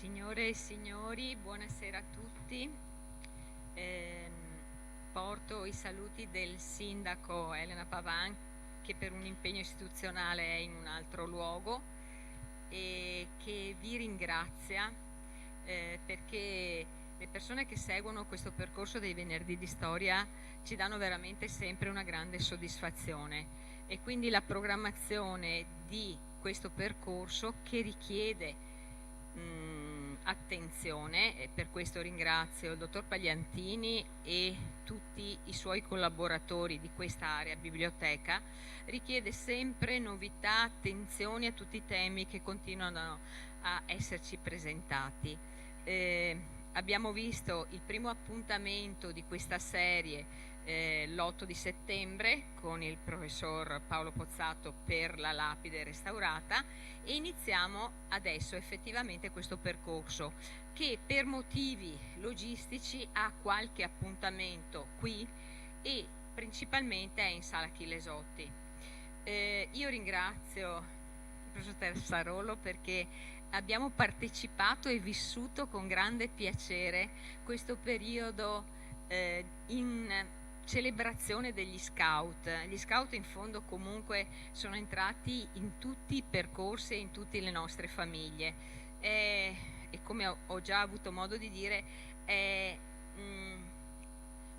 Signore e signori, buonasera a tutti. Porto i saluti del sindaco Elena Pavan, che per un impegno istituzionale è in un altro luogo, e che vi ringrazia perché le persone che seguono questo percorso dei venerdì di storia ci danno veramente sempre una grande soddisfazione, e quindi la programmazione di questo percorso, che richiede attenzione, e per questo ringrazio il dottor Pagliantini e tutti i suoi collaboratori di questa area biblioteca, richiede sempre novità, attenzioni a tutti i temi che continuano a esserci presentati. Abbiamo visto il primo appuntamento di questa serie l'8 di settembre con il professor Paolo Pozzato per la lapide restaurata, e iniziamo adesso effettivamente questo percorso, che per motivi logistici ha qualche appuntamento qui e principalmente è in Sala Chilesotti. Io ringrazio il professor Tersarolo perché abbiamo partecipato e vissuto con grande piacere questo periodo in celebrazione degli scout. Gli scout in fondo comunque sono entrati in tutti i percorsi e in tutte le nostre famiglie, e come ho già avuto modo di dire è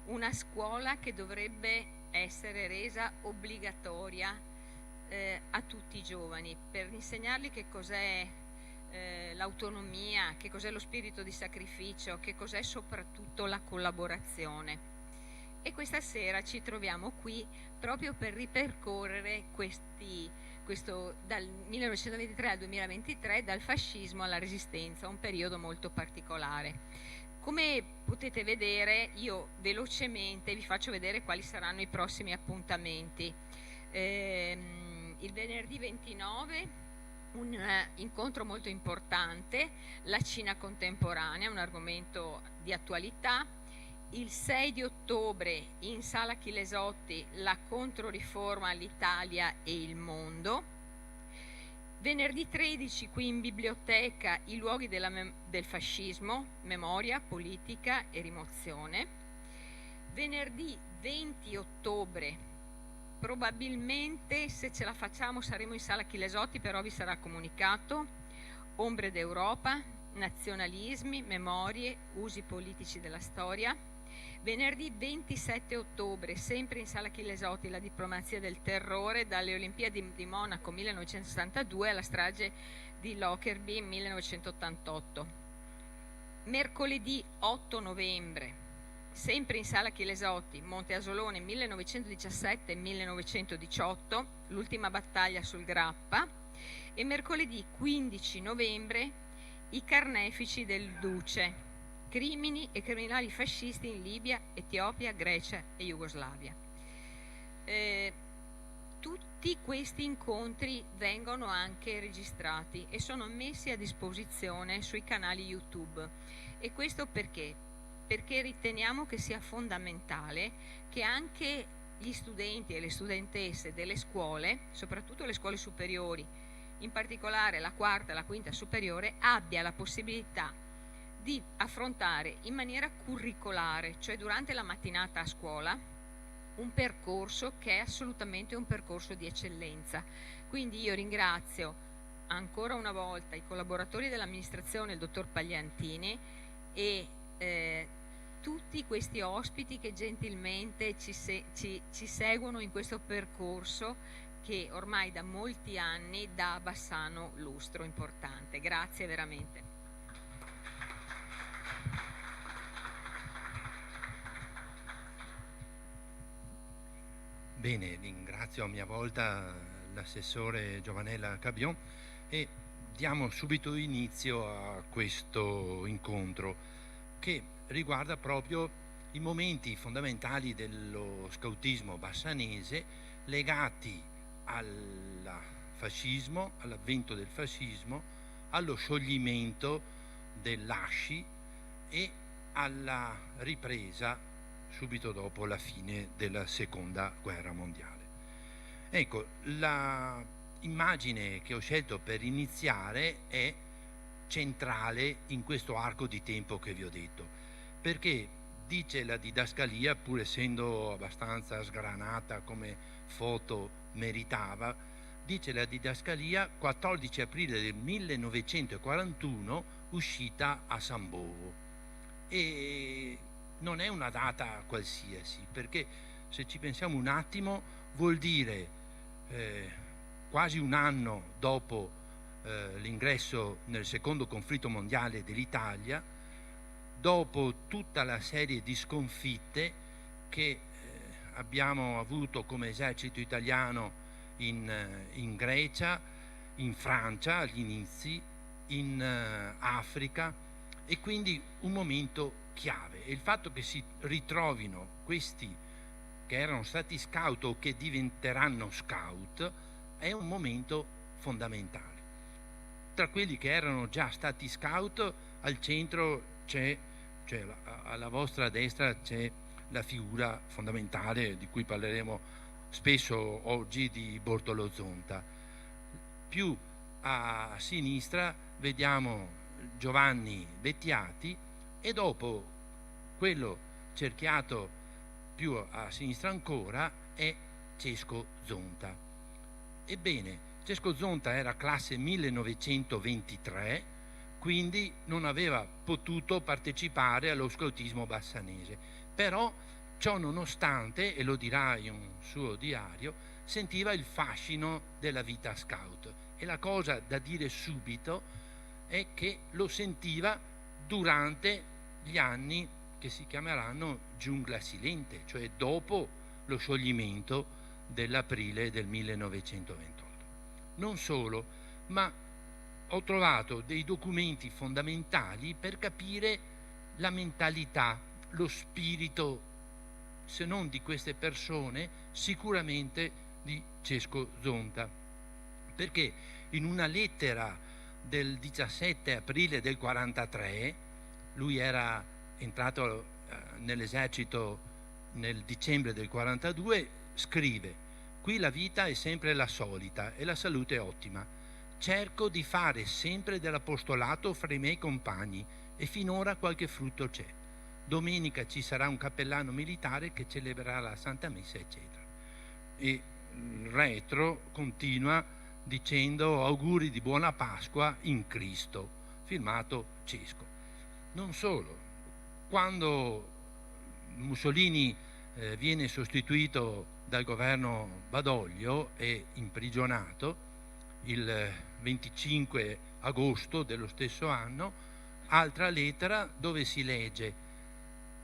una scuola che dovrebbe essere resa obbligatoria a tutti i giovani, per insegnargli che cos'è l'autonomia, che cos'è lo spirito di sacrificio, che cos'è soprattutto la collaborazione. E questa sera ci troviamo qui proprio per ripercorrere questo dal 1923 al 2023, dal fascismo alla resistenza, un periodo molto particolare. Come potete vedere, io velocemente vi faccio vedere quali saranno i prossimi appuntamenti. Il venerdì 29 un incontro molto importante, la Cina contemporanea, un argomento di attualità. Il 6 di ottobre in Sala Chilesotti la controriforma all'Italia e il mondo. Venerdì 13 qui in biblioteca i luoghi del fascismo, memoria, politica e rimozione. Venerdì 20 ottobre probabilmente, se ce la facciamo, saremo in Sala Chilesotti, però vi sarà comunicato, Ombre d'Europa, nazionalismi, memorie, usi politici della storia. Venerdì 27 ottobre, sempre in Sala Chilesotti, la diplomazia del terrore, dalle Olimpiadi di Monaco 1962 alla strage di Lockerbie 1988. Mercoledì 8 novembre, sempre in Sala Chilesotti, Monte Asolone 1917-1918, l'ultima battaglia sul Grappa. E mercoledì 15 novembre i carnefici del Duce, crimini e criminali fascisti in Libia, Etiopia, Grecia e Jugoslavia. Tutti questi incontri vengono anche registrati e sono messi a disposizione sui canali YouTube. E questo perché? Perché riteniamo che sia fondamentale che anche gli studenti e le studentesse delle scuole, soprattutto le scuole superiori, in particolare la quarta e la quinta superiore, abbia la possibilità di affrontare in maniera curricolare, cioè durante la mattinata a scuola, un percorso che è assolutamente un percorso di eccellenza. Quindi io ringrazio ancora una volta i collaboratori dell'amministrazione, il dottor Pagliantini, e tutti questi ospiti che gentilmente ci seguono in questo percorso che ormai da molti anni dà a Bassano lustro importante. Grazie veramente. Bene, ringrazio a mia volta l'assessore Giovanella Cabion e diamo subito inizio a questo incontro che riguarda proprio i momenti fondamentali dello scautismo bassanese legati al fascismo, all'avvento del fascismo, allo scioglimento dell'ASCI e alla ripresa subito dopo la fine della Seconda Guerra Mondiale. Ecco, la immagine che ho scelto per iniziare centrale in questo arco di tempo che vi ho detto, perché dice la didascalia, pur essendo abbastanza sgranata come foto meritava, dice la didascalia 14 aprile del 1941, uscita a San Bovo. E non è una data qualsiasi, perché se ci pensiamo un attimo vuol dire quasi un anno dopo l'ingresso nel secondo conflitto mondiale dell'Italia, dopo tutta la serie di sconfitte che abbiamo avuto come esercito italiano in Grecia, in Francia agli inizi, in Africa, e quindi un momento chiave. E il fatto che si ritrovino questi che erano stati scout o che diventeranno scout è un momento fondamentale. Tra quelli che erano già stati scout, al centro c'è, cioè alla vostra destra c'è la figura fondamentale di cui parleremo spesso oggi, di Bortolo Zonta. Più a sinistra vediamo Giovanni Bettiati, e dopo quello cerchiato più a sinistra ancora è Cesco Zonta. Ebbene, Cesco Zonta era classe 1923, quindi non aveva potuto partecipare allo scoutismo bassanese, però ciò nonostante, e lo dirà in un suo diario, sentiva il fascino della vita scout. E la cosa da dire subito è che lo sentiva durante gli anni che si chiameranno giungla silente, cioè dopo lo scioglimento dell'aprile del 1928. Non solo, ma ho trovato dei documenti fondamentali per capire la mentalità, lo spirito, se non di queste persone, sicuramente di Cesco Zonta, perché in una lettera del 17 aprile del 43, lui era entrato nell'esercito nel dicembre del 42, scrive: qui la vita è sempre la solita e la salute è ottima. Cerco di fare sempre dell'apostolato fra i miei compagni e finora qualche frutto c'è. Domenica ci sarà un cappellano militare che celebrerà la Santa Messa, eccetera. E il retro continua dicendo: auguri di buona Pasqua in Cristo, firmato Cesco. Non solo, quando Mussolini viene sostituito dal governo Badoglio e imprigionato il 25 agosto dello stesso anno, altra lettera dove si legge,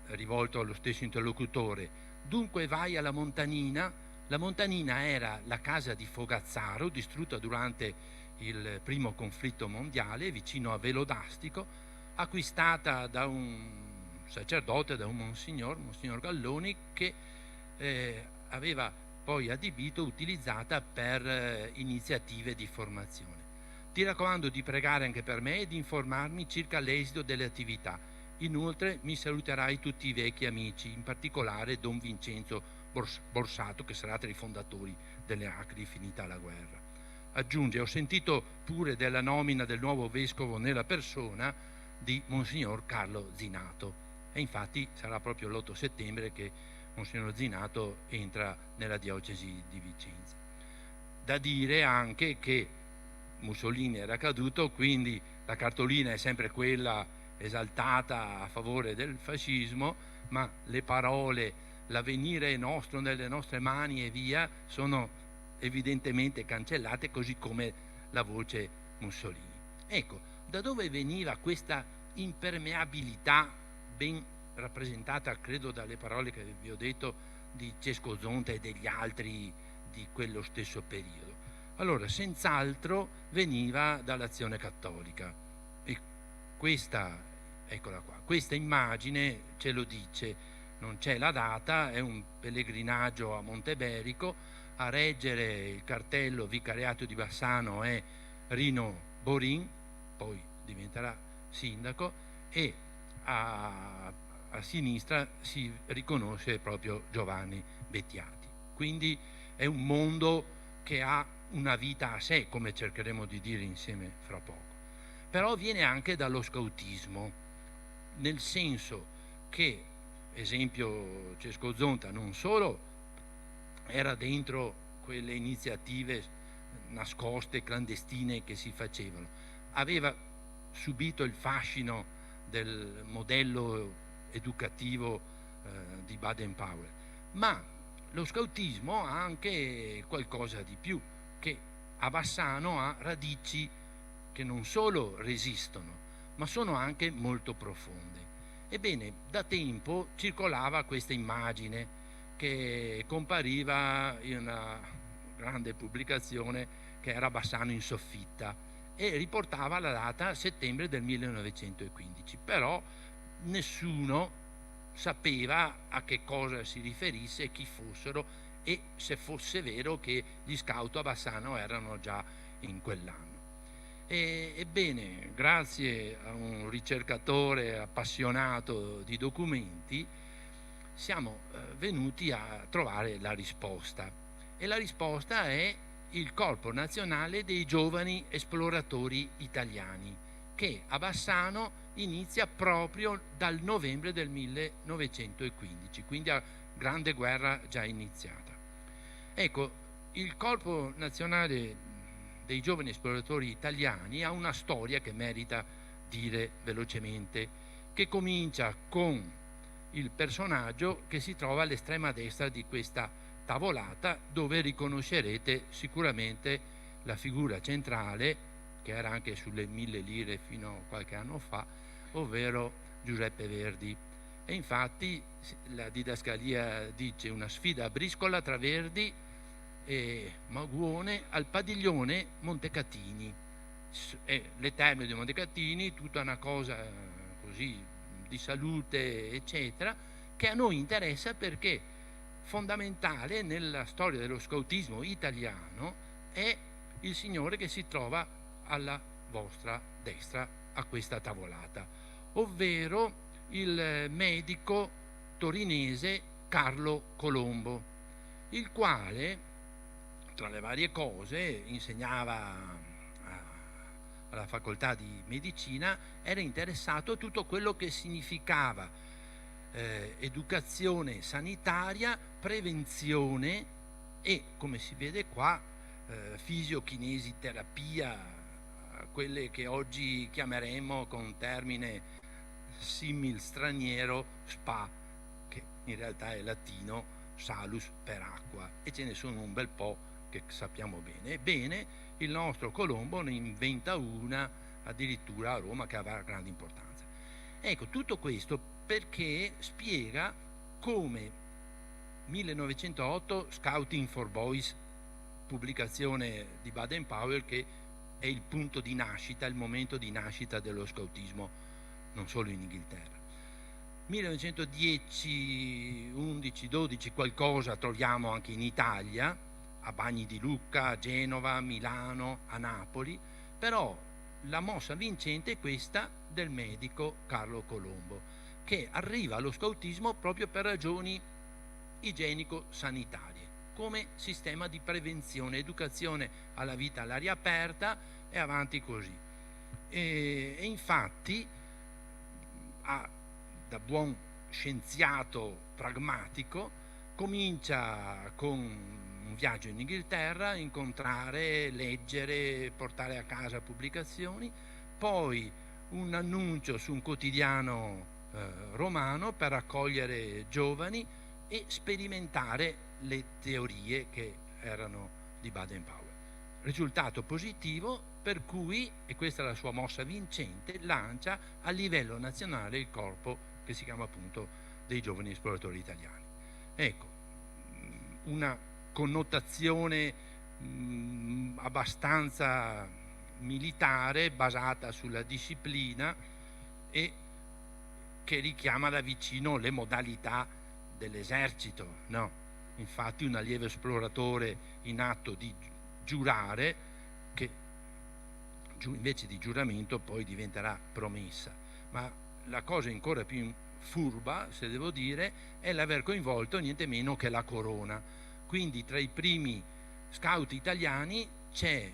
rivolto allo stesso interlocutore: dunque vai alla Montanina. La Montanina era la casa di Fogazzaro, distrutta durante il primo conflitto mondiale, vicino a Velodastico, acquistata da un sacerdote, da un monsignor Galloni, che aveva poi adibito, utilizzata per iniziative di formazione. Ti raccomando di pregare anche per me e di informarmi circa l'esito delle attività. Inoltre mi saluterai tutti i vecchi amici, in particolare Don Vincenzo Borsato, che sarà tra i fondatori delle Acri finita la guerra. Aggiunge: ho sentito pure della nomina del nuovo vescovo nella persona di Monsignor Carlo Zinato, e infatti sarà proprio l'8 settembre che Monsignor Zinato entra nella diocesi di Vicenza. Da dire anche che Mussolini era caduto, quindi la cartolina è sempre quella esaltata a favore del fascismo, ma le parole "l'avvenire è nostro nelle nostre mani" e via sono evidentemente cancellate, così come la voce Mussolini. Ecco, da dove veniva questa impermeabilità, ben rappresentata credo dalle parole che vi ho detto di Cesco Zonta e degli altri di quello stesso periodo? Allora, senz'altro veniva dall'Azione Cattolica, e questa, eccola qua, questa immagine ce lo dice. Non c'è la data, è un pellegrinaggio a Monteberico. A reggere il cartello vicariato di Bassano è Rino Borin, poi diventerà sindaco, e a sinistra si riconosce proprio Giovanni Bettiati. Quindi è un mondo che ha una vita a sé, come cercheremo di dire insieme fra poco. però viene anche dallo scautismo, nel senso che, esempio, Cesco Zonta non solo era dentro quelle iniziative nascoste, clandestine che si facevano, aveva subito il fascino del modello educativo di Baden-Powell, ma lo scautismo ha anche qualcosa di più, che a Bassano ha radici che non solo resistono, ma sono anche molto profonde. Ebbene, da tempo circolava questa immagine che compariva in una grande pubblicazione che era Bassano in soffitta e riportava la data settembre del 1915, però nessuno sapeva a che cosa si riferisse, chi fossero e se fosse vero che gli scout a Bassano erano già in quell'anno. Ebbene, grazie a un ricercatore appassionato di documenti, siamo venuti a trovare la risposta. E la risposta è il Corpo Nazionale dei Giovani Esploratori Italiani, che a Bassano inizia proprio dal novembre del 1915, quindi a Grande Guerra già iniziata. Ecco, il Corpo Nazionale dei Giovani Esploratori Italiani ha una storia che merita dire velocemente, che comincia con il personaggio che si trova all'estrema destra di questa tavolata, dove riconoscerete sicuramente la figura centrale, che era anche sulle 1000 lire fino a qualche anno fa, ovvero Giuseppe Verdi. E infatti la didascalia dice: una sfida a briscola tra Verdi e Maguone al padiglione Montecatini. Le terme di Montecatini, tutta una cosa così di salute eccetera, che a noi interessa perché fondamentale nella storia dello scautismo italiano è il signore che si trova alla vostra destra a questa tavolata, ovvero il medico torinese Carlo Colombo, il quale tra le varie cose insegnava alla facoltà di medicina, era interessato a tutto quello che significava educazione sanitaria, prevenzione e, come si vede qua, fisiokinesiterapia, quelle che oggi chiameremo con termine simil straniero spa, che in realtà è latino salus per acqua, e ce ne sono un bel po' che sappiamo bene. Ebbene, il nostro Colombo ne inventa una addirittura a Roma che avrà grande importanza. Ecco, tutto questo perché spiega come 1908 Scouting for Boys, pubblicazione di Baden-Powell, che è il punto di nascita, il momento di nascita dello scoutismo non solo in Inghilterra. 1910, 11, 12 qualcosa troviamo anche in Italia, a Bagni di Lucca, a Genova, a Milano, a Napoli, però la mossa vincente è questa del medico Carlo Colombo, che arriva allo scoutismo proprio per ragioni igienico-sanitarie, come sistema di prevenzione, educazione alla vita all'aria aperta e avanti così. E infatti, da buon scienziato pragmatico, comincia con un viaggio in Inghilterra, incontrare, leggere, portare a casa pubblicazioni, poi un annuncio su un quotidiano romano per raccogliere giovani e sperimentare le teorie che erano di Baden-Powell. Risultato positivo, per cui, e questa è la sua mossa vincente, lancia a livello nazionale il corpo che si chiama appunto dei giovani esploratori italiani. Ecco, una connotazione abbastanza militare, basata sulla disciplina e che richiama da vicino le modalità dell'esercito, no? Infatti un allievo esploratore in atto di giurare, che invece di giuramento poi diventerà promessa, ma la cosa ancora più furba, se devo dire, è l'aver coinvolto niente meno che la corona. Quindi tra i primi scout italiani c'è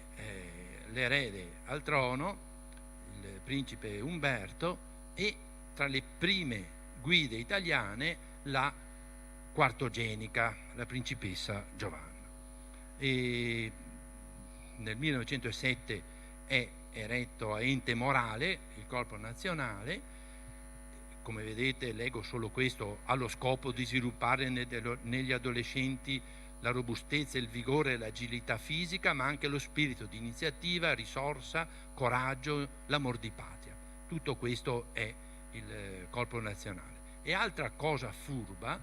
l'erede al trono, il principe Umberto, e tra le prime guide italiane la quartogenica, la principessa Giovanna. E nel 1907 è eretto a ente morale il Corpo Nazionale. Come vedete, leggo solo questo: ha lo scopo di sviluppare negli adolescenti la robustezza, il vigore e l'agilità fisica, ma anche lo spirito di iniziativa, risorsa, coraggio, l'amor di patria. Tutto questo è il Corpo Nazionale. E altra cosa furba,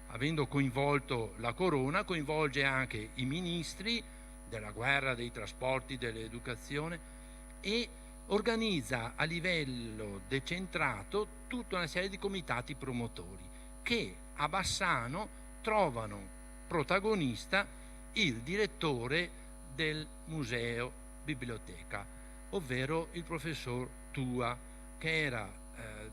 avendo coinvolto la corona, coinvolge anche i ministri della guerra, dei trasporti, dell'educazione, e organizza a livello decentrato tutta una serie di comitati promotori che a Bassano trovano protagonista il direttore del museo biblioteca, ovvero il professor Tua, che era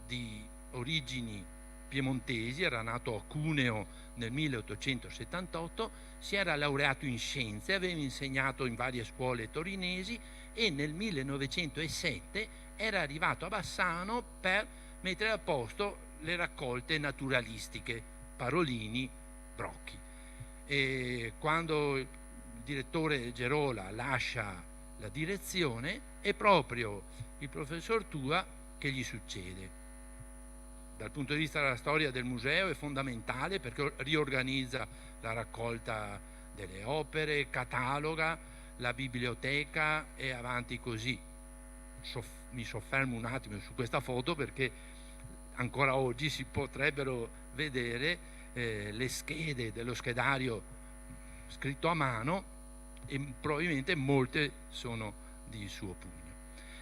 di origini piemontesi, era nato a Cuneo nel 1878, si era laureato in scienze, aveva insegnato in varie scuole torinesi e nel 1907 era arrivato a Bassano per mettere a posto le raccolte naturalistiche Parolini, Brocchi. E quando il direttore Gerola lascia la direzione, è proprio il professor Tua che gli succede. Dal punto di vista della storia del museo è fondamentale perché riorganizza la raccolta delle opere, cataloga la biblioteca e avanti così. Mi soffermo un attimo su questa foto perché ancora oggi si potrebbero vedere le schede dello schedario scritto a mano, e probabilmente molte sono di suo pugno.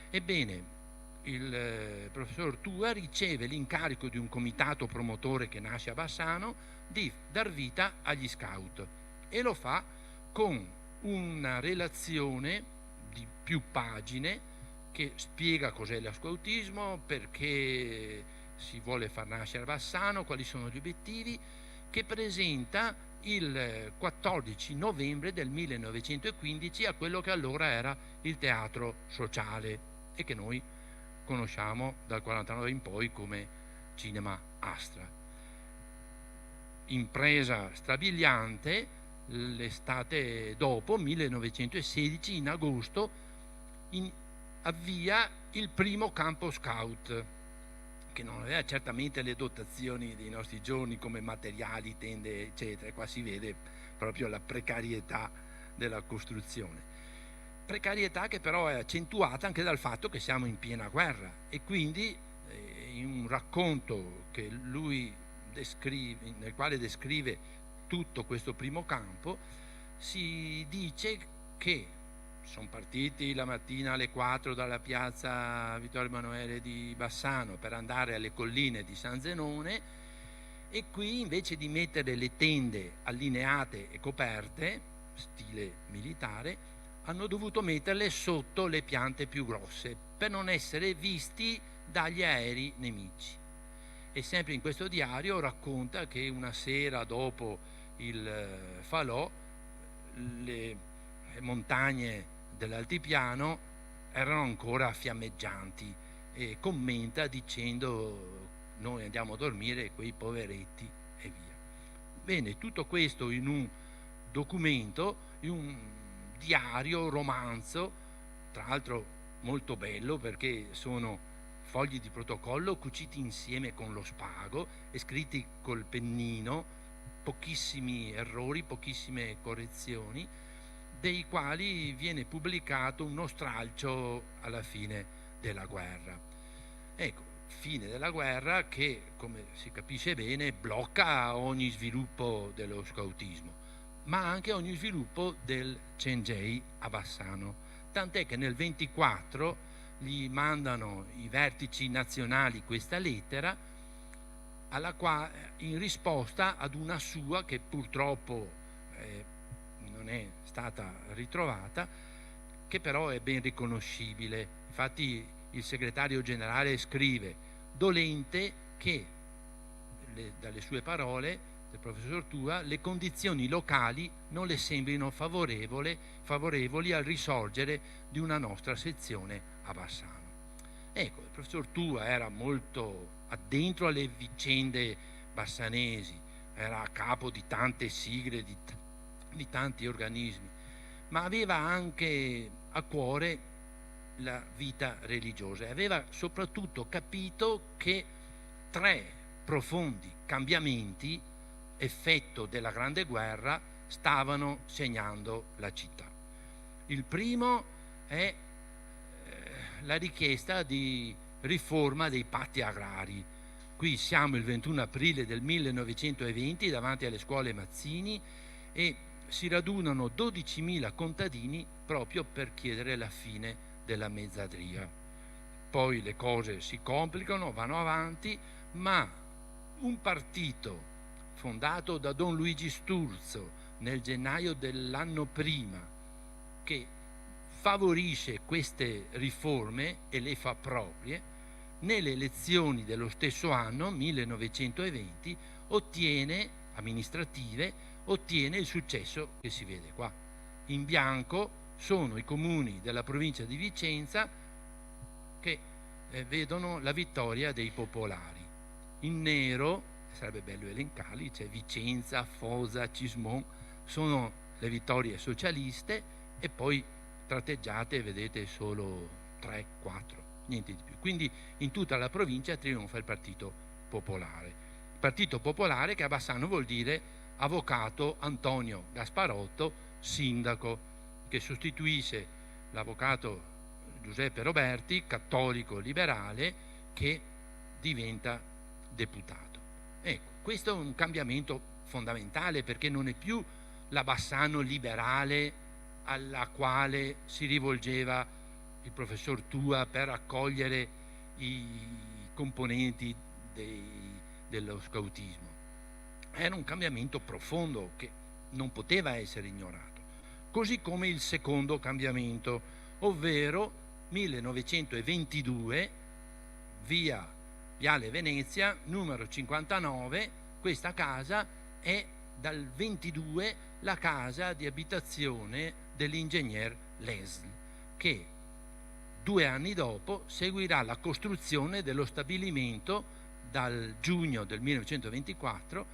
Ebbene, il professor Tua riceve l'incarico di un comitato promotore che nasce a Bassano di dar vita agli scout, e lo fa con una relazione di più pagine che spiega cos'è lo scoutismo, perché si vuole far nascere Bassano, quali sono gli obiettivi, che presenta il 14 novembre del 1915 a quello che allora era il Teatro Sociale e che noi conosciamo dal 49 in poi come Cinema Astra. Impresa strabiliante. L'estate dopo, 1916, in agosto, avvia il primo campo scout, che non aveva certamente le dotazioni dei nostri giorni come materiali, tende, eccetera. Qua si vede proprio la precarietà della costruzione. Precarietà che però è accentuata anche dal fatto che siamo in piena guerra, e quindi in un racconto che lui descrive, nel quale descrive tutto questo primo campo, si dice che sono partiti la mattina alle 4 dalla piazza Vittorio Emanuele di Bassano per andare alle colline di San Zenone, e qui invece di mettere le tende allineate e coperte, stile militare, hanno dovuto metterle sotto le piante più grosse per non essere visti dagli aerei nemici. E sempre in questo diario racconta che una sera dopo il falò le montagne dell'altipiano erano ancora fiammeggianti, e commenta dicendo: noi andiamo a dormire, quei poveretti, e via. Bene, tutto questo in un documento, in un diario, romanzo, tra l'altro molto bello perché sono fogli di protocollo cuciti insieme con lo spago e scritti col pennino, pochissimi errori, pochissime correzioni, dei quali viene pubblicato uno stralcio alla fine della guerra. Ecco, fine della guerra che, come si capisce bene, blocca ogni sviluppo dello scoutismo, ma anche ogni sviluppo del Cengiei a Bassano, tant'è che nel 24 gli mandano i vertici nazionali questa lettera, alla quale, in risposta ad una sua che purtroppo non è stata ritrovata, che però è ben riconoscibile. Infatti il segretario generale scrive: dolente che, dalle sue parole del professor Tua, le condizioni locali non le sembrino favorevoli al risorgere di una nostra sezione a Bassano. Ecco, il professor Tua era molto addentro alle vicende bassanesi, era a capo di tante sigle, di tanti organismi, ma aveva anche a cuore la vita religiosa e aveva soprattutto capito che 3 profondi cambiamenti, effetto della Grande Guerra, stavano segnando la città. Il primo è la richiesta di riforma dei patti agrari. Qui siamo il 21 aprile del 1920 davanti alle scuole Mazzini e si radunano 12.000 contadini proprio per chiedere la fine della mezzadria. Poi le cose si complicano, vanno avanti, ma un partito fondato da Don Luigi Sturzo nel gennaio dell'anno prima, che favorisce queste riforme e le fa proprie, nelle elezioni dello stesso anno, 1920, amministrative, ottiene il successo che si vede qua. In bianco sono i comuni della provincia di Vicenza che vedono la vittoria dei popolari. In nero, sarebbe bello elencarli, c'è Vicenza, Fosa, Cismon, sono le vittorie socialiste, e poi tratteggiate vedete solo 3, 4, niente di più. Quindi in tutta la provincia trionfa il Partito Popolare. Il Partito Popolare, che a Bassano vuol dire avvocato Antonio Gasparotto, sindaco, che sostituisce l'avvocato Giuseppe Roberti, cattolico liberale, che diventa deputato. Ecco, questo è un cambiamento fondamentale, perché non è più la Bassano liberale alla quale si rivolgeva il professor Tua per accogliere i componenti dello scautismo. Era un cambiamento profondo che non poteva essere ignorato. Così come il secondo cambiamento, ovvero 1922, via Viale Venezia, numero 59, questa casa è dal 22 la casa di abitazione dell'ingegner Leslie, che 2 anni dopo seguirà la costruzione dello stabilimento dal giugno del 1924,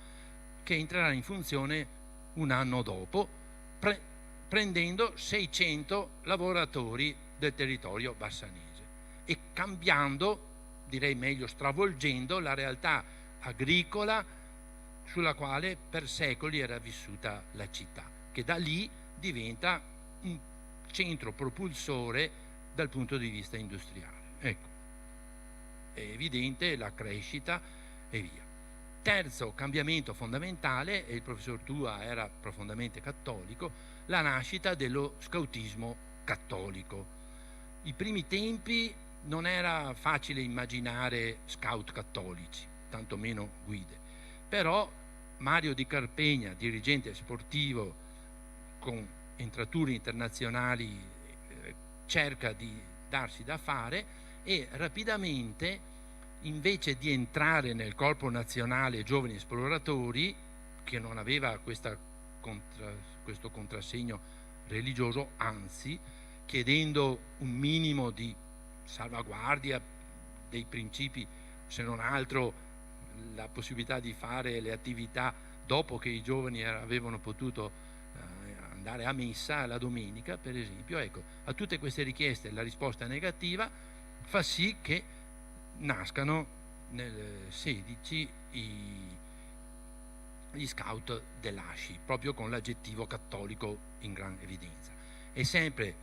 che entrerà in funzione un anno dopo, prendendo 600 lavoratori del territorio bassanese e cambiando, direi meglio stravolgendo, la realtà agricola sulla quale per secoli era vissuta la città, che da lì diventa un centro propulsore dal punto di vista industriale. Ecco, è evidente la crescita e via. Terzo cambiamento fondamentale, e il professor Tua era profondamente cattolico, la nascita dello scautismo cattolico. I primi tempi non era facile immaginare scout cattolici, tantomeno guide, però Mario Di Carpegna, dirigente sportivo con entrature internazionali, cerca di darsi da fare e rapidamente, invece di entrare nel Corpo Nazionale Giovani Esploratori, che non aveva questo contrassegno religioso, anzi chiedendo un minimo di salvaguardia dei principi, se non altro la possibilità di fare le attività dopo che i giovani avevano potuto andare a messa la domenica, per esempio. Ecco, a tutte queste richieste la risposta negativa fa sì che nascano nel 16 gli scout dell'Asci, proprio con l'aggettivo cattolico in gran evidenza. È sempre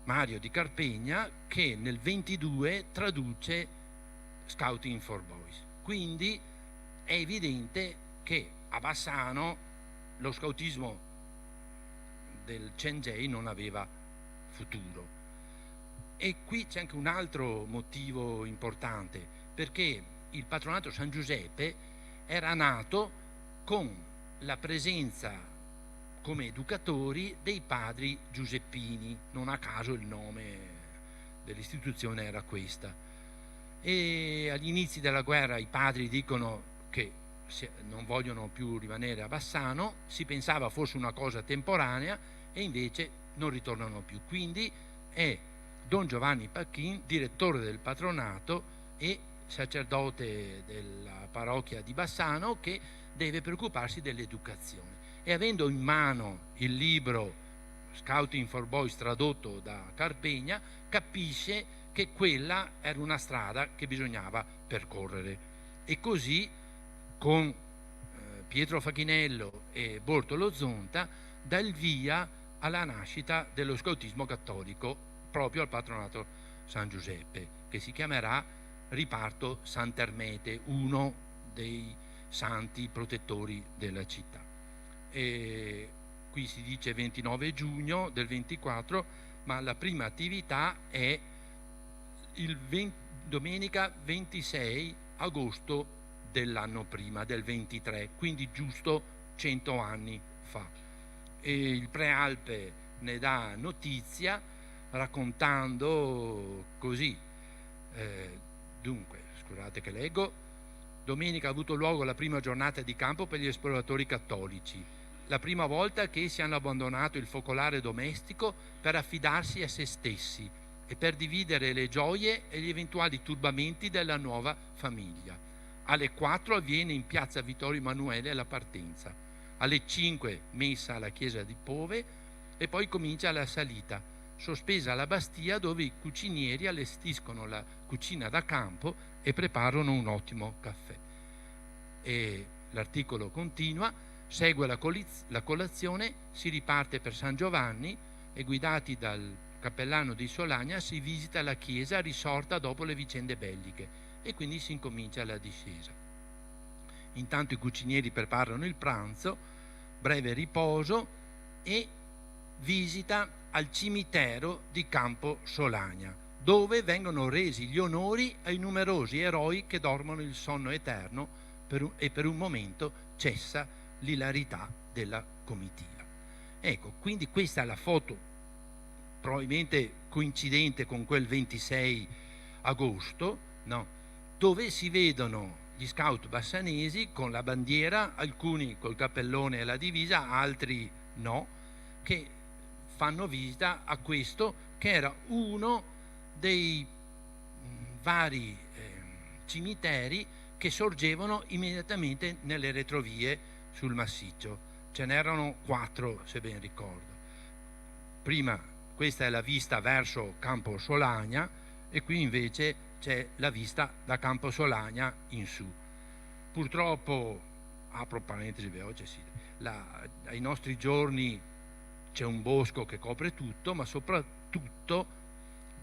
Mario Di Carpegna che nel 22 traduce Scouting for Boys. Quindi è evidente che a Bassano lo scoutismo del Cengiei non aveva futuro. E qui c'è anche un altro motivo importante, perché il patronato San Giuseppe era nato con la presenza come educatori dei padri giuseppini, non a caso il nome dell'istituzione era questa. E agli inizi della guerra i padri dicono che non vogliono più rimanere a Bassano, si pensava fosse una cosa temporanea e invece non ritornano più. Quindi è Don Giovanni Pacchin, direttore del patronato e sacerdote della parrocchia di Bassano, che deve preoccuparsi dell'educazione. E avendo in mano il libro Scouting for Boys tradotto da Carpegna, capisce che quella era una strada che bisognava percorrere. E così con Pietro Fachinello e Bortolo Zonta dà il via alla nascita dello scoutismo cattolico proprio al patronato San Giuseppe, che si chiamerà Riparto Sant'Ermete, uno dei santi protettori della città. E qui si dice 29 giugno del 24, ma la prima attività è domenica 26 agosto dell'anno prima, del 23, quindi giusto 100 anni fa. E il Prealpe ne dà notizia raccontando così. Dunque, scusate che leggo. Domenica ha avuto luogo la prima giornata di campo per gli esploratori cattolici, la prima volta che essi hanno abbandonato il focolare domestico per affidarsi a se stessi e per dividere le gioie e gli eventuali turbamenti della nuova famiglia. Alle 4 avviene in piazza Vittorio Emanuele la partenza, alle 5 messa alla chiesa di Pove e poi comincia la salita, sospesa alla Bastia, dove i cucinieri allestiscono la cucina da campo e preparano un ottimo caffè. E l'articolo continua: segue la colazione, si riparte per San Giovanni e guidati dal cappellano di Solagna si visita la chiesa risorta dopo le vicende belliche e quindi si incomincia la discesa. Intanto i cucinieri preparano il pranzo, breve riposo e visita al cimitero di Campo Solagna, dove vengono resi gli onori ai numerosi eroi che dormono il sonno eterno e per un momento cessa l'ilarità della comitiva. Ecco, quindi questa è la foto, probabilmente coincidente con quel 26 agosto, no? Dove si vedono gli scout bassanesi con la bandiera, alcuni col cappellone e la divisa, altri no, che fanno visita a questo che era uno dei vari cimiteri che sorgevano immediatamente nelle retrovie sul massiccio. Ce n'erano 4, se ben ricordo. Prima questa è la vista verso Campo Solagna e qui invece c'è la vista da Campo Solagna in su. Purtroppo, apro parentesi veloce, sì, ai nostri giorni c'è un bosco che copre tutto, ma soprattutto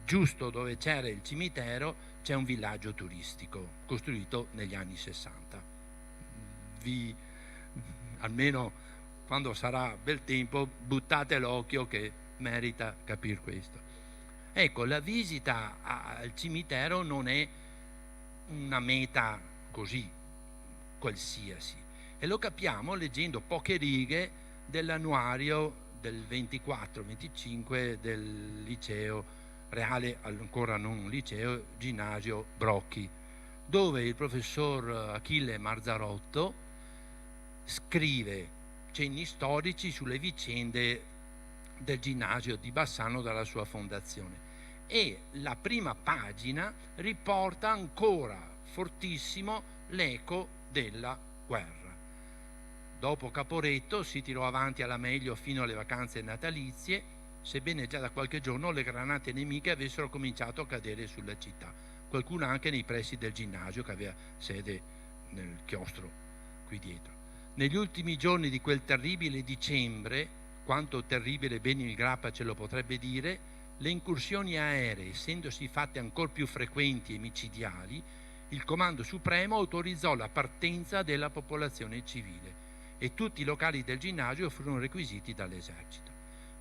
giusto dove c'era il cimitero c'è un villaggio turistico costruito negli anni 60. Almeno quando sarà bel tempo buttate l'occhio, che merita capire questo. Ecco, la visita al cimitero non è una meta così qualsiasi, e lo capiamo leggendo poche righe dell'annuario del 24-25 del liceo reale, ancora non un liceo, ginnasio Brocchi, dove il professor Achille Marzarotto scrive cenni storici sulle vicende del ginnasio di Bassano dalla sua fondazione, e la prima pagina riporta ancora fortissimo l'eco della guerra. Dopo Caporetto si tirò avanti alla meglio fino alle vacanze natalizie, sebbene già da qualche giorno le granate nemiche avessero cominciato a cadere sulla città, qualcuna anche nei pressi del ginnasio che aveva sede nel chiostro qui dietro. Negli ultimi giorni di quel terribile dicembre, quanto terribile bene il Grappa ce lo potrebbe dire, le incursioni aeree, essendosi fatte ancor più frequenti e micidiali, il Comando Supremo autorizzò la partenza della popolazione civile e tutti i locali del ginnasio furono requisiti dall'esercito.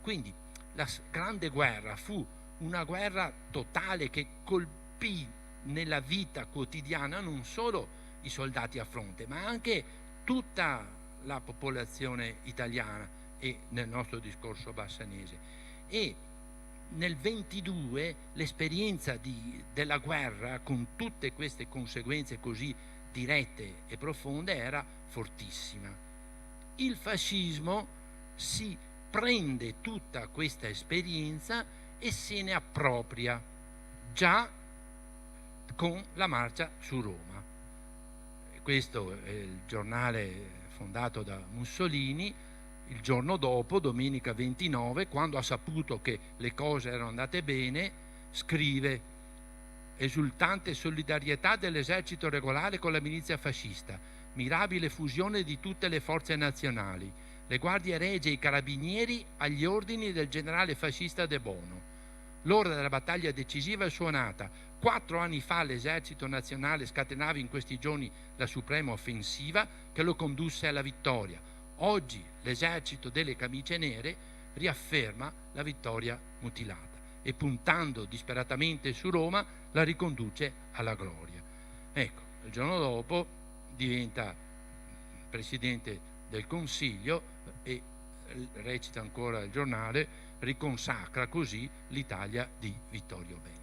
Quindi la Grande Guerra fu una guerra totale che colpì nella vita quotidiana non solo i soldati a fronte, ma anche tutta la popolazione italiana e nel nostro discorso bassanese. E nel 22 l'esperienza della guerra, con tutte queste conseguenze così dirette e profonde, era fortissima. Il fascismo si prende tutta questa esperienza e se ne appropria già con la marcia su Roma. Questo è il giornale fondato da Mussolini. Il giorno dopo, domenica 29, quando ha saputo che le cose erano andate bene, scrive: esultante solidarietà dell'esercito regolare con la milizia fascista, mirabile fusione di tutte le forze nazionali, le guardie regie e i carabinieri agli ordini del generale fascista De Bono. L'ora della battaglia decisiva è suonata. 4 anni fa l'esercito nazionale scatenava in questi giorni la suprema offensiva che lo condusse alla vittoria. Oggi l'esercito delle camicie nere riafferma la vittoria mutilata e, puntando disperatamente su Roma, la riconduce alla gloria. Ecco, il giorno dopo diventa presidente del Consiglio e, recita ancora il giornale, riconsacra così l'Italia di Vittorio Veneto.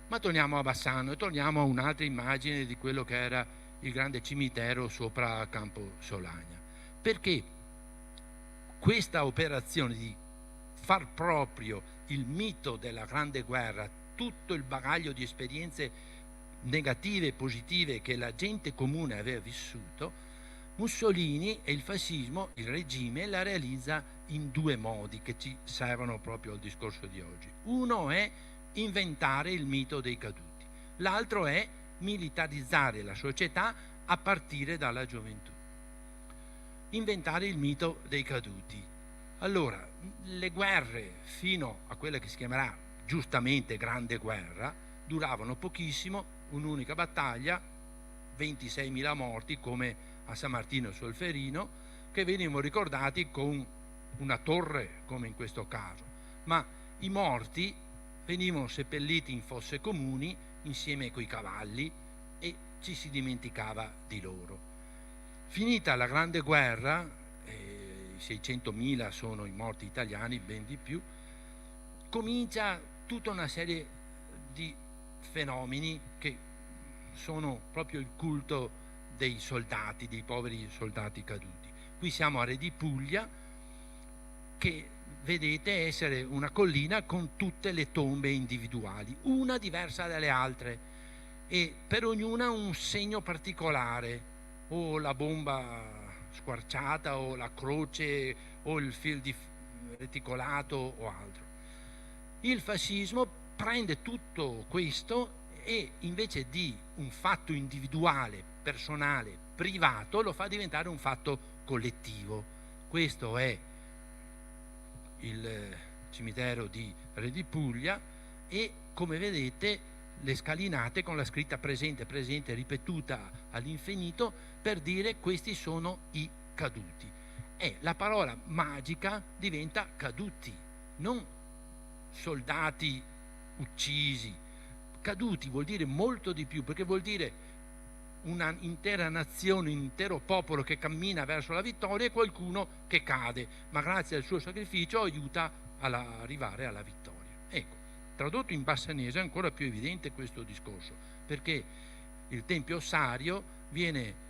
Ma torniamo a Bassano e torniamo a un'altra immagine di quello che era il grande cimitero sopra Campo Solagna. Perché questa operazione di far proprio il mito della Grande Guerra, tutto il bagaglio di esperienze negative e positive che la gente comune aveva vissuto, Mussolini e il fascismo, il regime, la realizza in 2 modi che ci servono proprio al discorso di oggi. Uno è inventare il mito dei caduti, l'altro è militarizzare la società a partire dalla gioventù. Inventare il mito dei caduti. Allora, le guerre fino a quella che si chiamerà giustamente Grande Guerra duravano pochissimo, un'unica battaglia, 26.000 morti come a San Martino Solferino, che venivano ricordati con una torre come in questo caso, ma i morti venivano seppelliti in fosse comuni insieme coi cavalli e ci si dimenticava di loro. Finita la Grande Guerra, 600.000 sono i morti italiani, ben di più, comincia tutta una serie di fenomeni che sono proprio il culto dei soldati, dei poveri soldati caduti. Qui siamo a Re di Puglia, che vedete essere una collina con tutte le tombe individuali, una diversa dalle altre, e per ognuna un segno particolare, o la bomba squarciata, o la croce, o il fil di reticolato o altro. Il fascismo prende tutto questo e invece di un fatto individuale, personale, privato, lo fa diventare un fatto collettivo. Questo è il cimitero di Re di Puglia e, come vedete, le scalinate con la scritta presente, presente, ripetuta all'infinito per dire questi sono i caduti. E la parola magica diventa caduti, non soldati uccisi. Caduti vuol dire molto di più, perché vuol dire una intera nazione, un intero popolo che cammina verso la vittoria e qualcuno che cade, ma grazie al suo sacrificio aiuta ad arrivare alla vittoria. Ecco, tradotto in bassanese è ancora più evidente questo discorso, perché il Tempio Ossario viene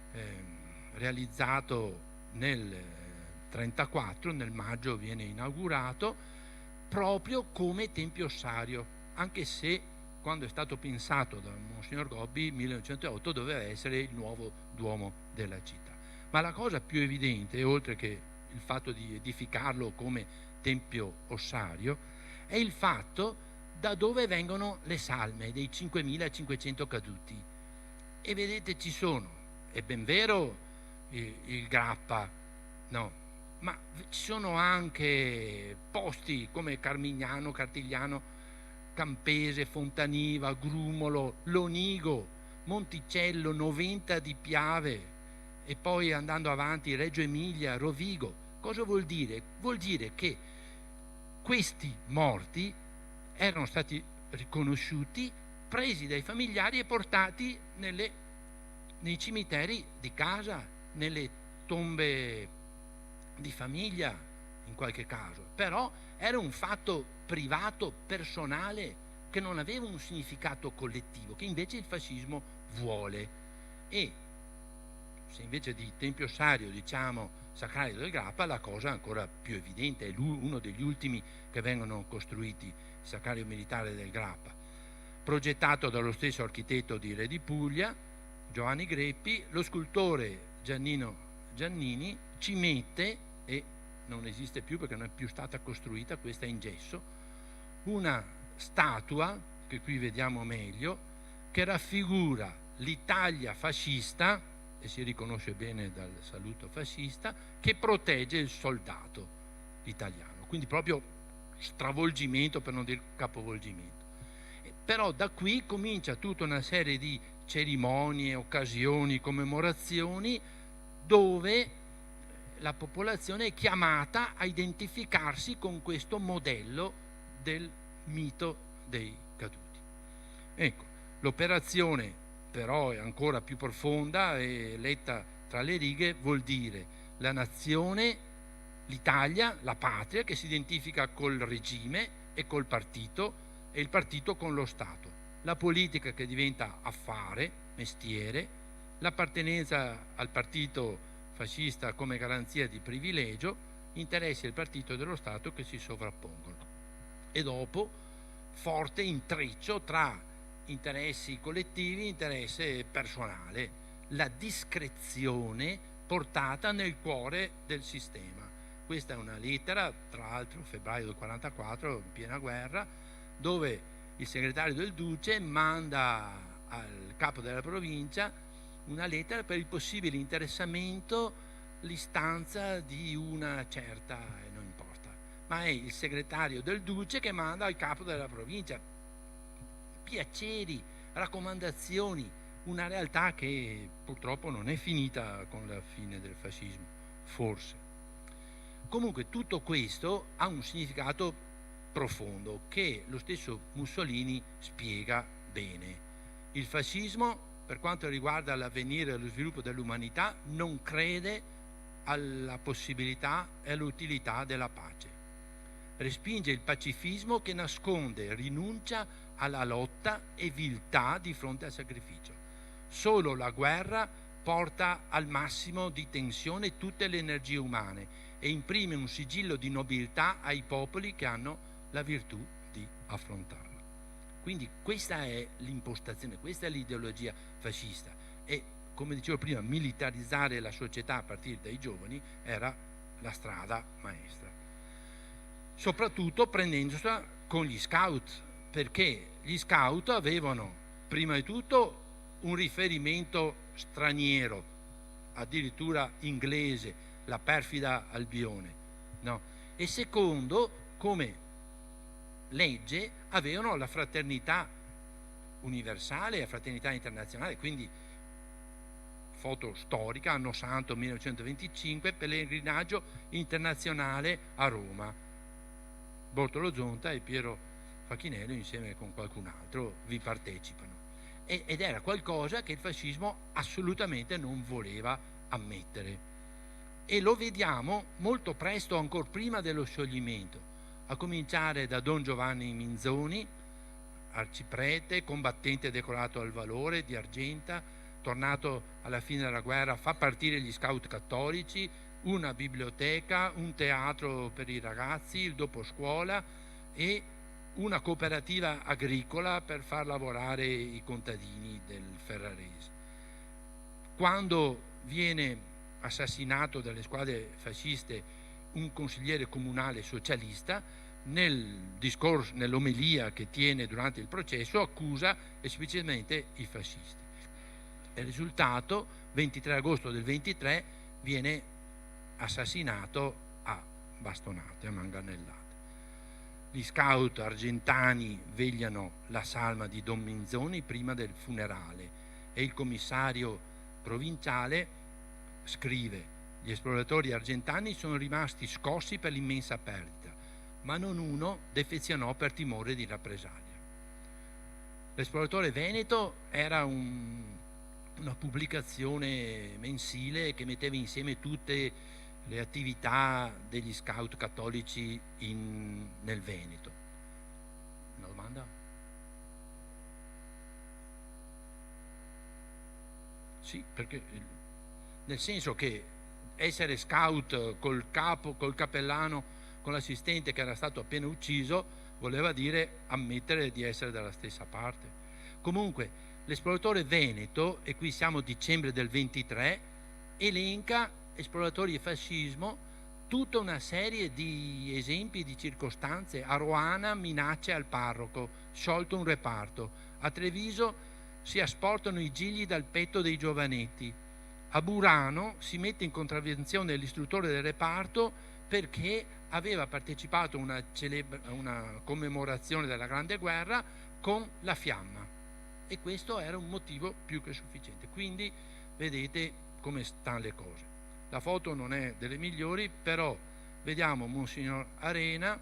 realizzato nel 1934, nel maggio viene inaugurato proprio come Tempio Ossario, anche se quando è stato pensato da Monsignor Gobbi, 1908, doveva essere il nuovo Duomo della città. Ma la cosa più evidente, oltre che il fatto di edificarlo come Tempio Ossario, è il fatto da dove vengono le salme dei 5.500 caduti. E vedete, ci sono, è ben vero il Grappa, no, ma ci sono anche posti come Carmignano, Cartigliano, Campese, Fontaniva, Grumolo, Lonigo, Monticello, Noventa di Piave e poi andando avanti Reggio Emilia, Rovigo. Cosa vuol dire? Vuol dire che questi morti erano stati riconosciuti, presi dai familiari e portati nei cimiteri di casa, nelle tombe di famiglia in qualche caso, però era un fatto privato, personale, che non aveva un significato collettivo, che invece il fascismo vuole. E se invece di Tempio Ossario diciamo Sacrario del Grappa la cosa ancora più evidente, è uno degli ultimi che vengono costruiti, il Sacrario militare del Grappa, progettato dallo stesso architetto di Re di Puglia, Giovanni Greppi. Lo scultore Giannino Giannini ci mette, e non esiste più perché non è più stata costruita, questa è in gesso, una statua, che qui vediamo meglio, che raffigura l'Italia fascista, e si riconosce bene dal saluto fascista, che protegge il soldato italiano. Quindi proprio stravolgimento, per non dire capovolgimento. Però da qui comincia tutta una serie di cerimonie, occasioni, commemorazioni, dove la popolazione è chiamata a identificarsi con questo modello del mito dei caduti. Ecco, l'operazione però è ancora più profonda e letta tra le righe vuol dire la nazione, l'Italia, la patria che si identifica col regime e col partito, e il partito con lo Stato, la politica che diventa affare, mestiere, l'appartenenza al partito fascista come garanzia di privilegio, interessi del partito e dello Stato che si sovrappongono, e dopo forte intreccio tra interessi collettivi e interesse personale, la discrezione portata nel cuore del sistema. Questa è una lettera, tra l'altro febbraio del 44, in piena guerra, dove il segretario del Duce manda al capo della provincia una lettera per il possibile interessamento, l'istanza di una certa, non importa, ma è il segretario del Duce che manda al capo della provincia piaceri, raccomandazioni, una realtà che purtroppo non è finita con la fine del fascismo, forse. Comunque tutto questo ha un significato profondo che lo stesso Mussolini spiega bene. Il fascismo, per quanto riguarda l'avvenire e lo sviluppo dell'umanità, non crede alla possibilità e all'utilità della pace. Respinge il pacifismo che nasconde rinuncia alla lotta e viltà di fronte al sacrificio. Solo la guerra porta al massimo di tensione tutte le energie umane e imprime un sigillo di nobiltà ai popoli che hanno la virtù di affrontarla. Quindi questa è l'impostazione, questa è l'ideologia fascista, e come dicevo prima, militarizzare la società a partire dai giovani era la strada maestra, soprattutto prendendosela con gli scout, perché gli scout avevano prima di tutto un riferimento straniero, addirittura inglese, la perfida Albione, no? E secondo, come legge, avevano la fraternità universale e la fraternità internazionale, quindi foto storica, anno santo 1925, pellegrinaggio internazionale a Roma. Bortolo Zonta e Piero Facchinello insieme con qualcun altro vi partecipano, ed era qualcosa che il fascismo assolutamente non voleva ammettere, e lo vediamo molto presto, ancora prima dello scioglimento, a cominciare da Don Giovanni Minzoni, arciprete, combattente decorato al valore di Argenta, tornato alla fine della guerra, fa partire gli scout cattolici, una biblioteca, un teatro per i ragazzi, il doposcuola e una cooperativa agricola per far lavorare i contadini del Ferrarese. Quando viene assassinato dalle squadre fasciste un consigliere comunale socialista, nel discorso, nell'omelia che tiene durante il processo, accusa esplicitamente i fascisti. Il risultato, 23 agosto del 23, viene assassinato a bastonate, a manganellate. Gli scout argentani vegliano la salma di Don Minzoni prima del funerale e il commissario provinciale scrive: gli esploratori argentani sono rimasti scossi per l'immensa perdita, ma non uno defezionò per timore di rappresaglia. L'esploratore veneto era una pubblicazione mensile che metteva insieme tutte le attività degli scout cattolici nel Veneto. Una domanda? Sì, perché nel senso che essere scout col capo, col cappellano, con l'assistente che era stato appena ucciso, voleva dire ammettere di essere dalla stessa parte. Comunque l'esploratore veneto, e qui siamo a dicembre del 23, elenca, esploratori e fascismo, tutta una serie di esempi di circostanze. A Roana minacce al parroco, sciolto un reparto. A Treviso si asportano i gigli dal petto dei giovanetti. A Burano si mette in contravvenzione l'istruttore del reparto perché aveva partecipato a una commemorazione della Grande Guerra con la fiamma, e questo era un motivo più che sufficiente. Quindi vedete come stanno le cose. La foto non è delle migliori, però vediamo Monsignor Arena,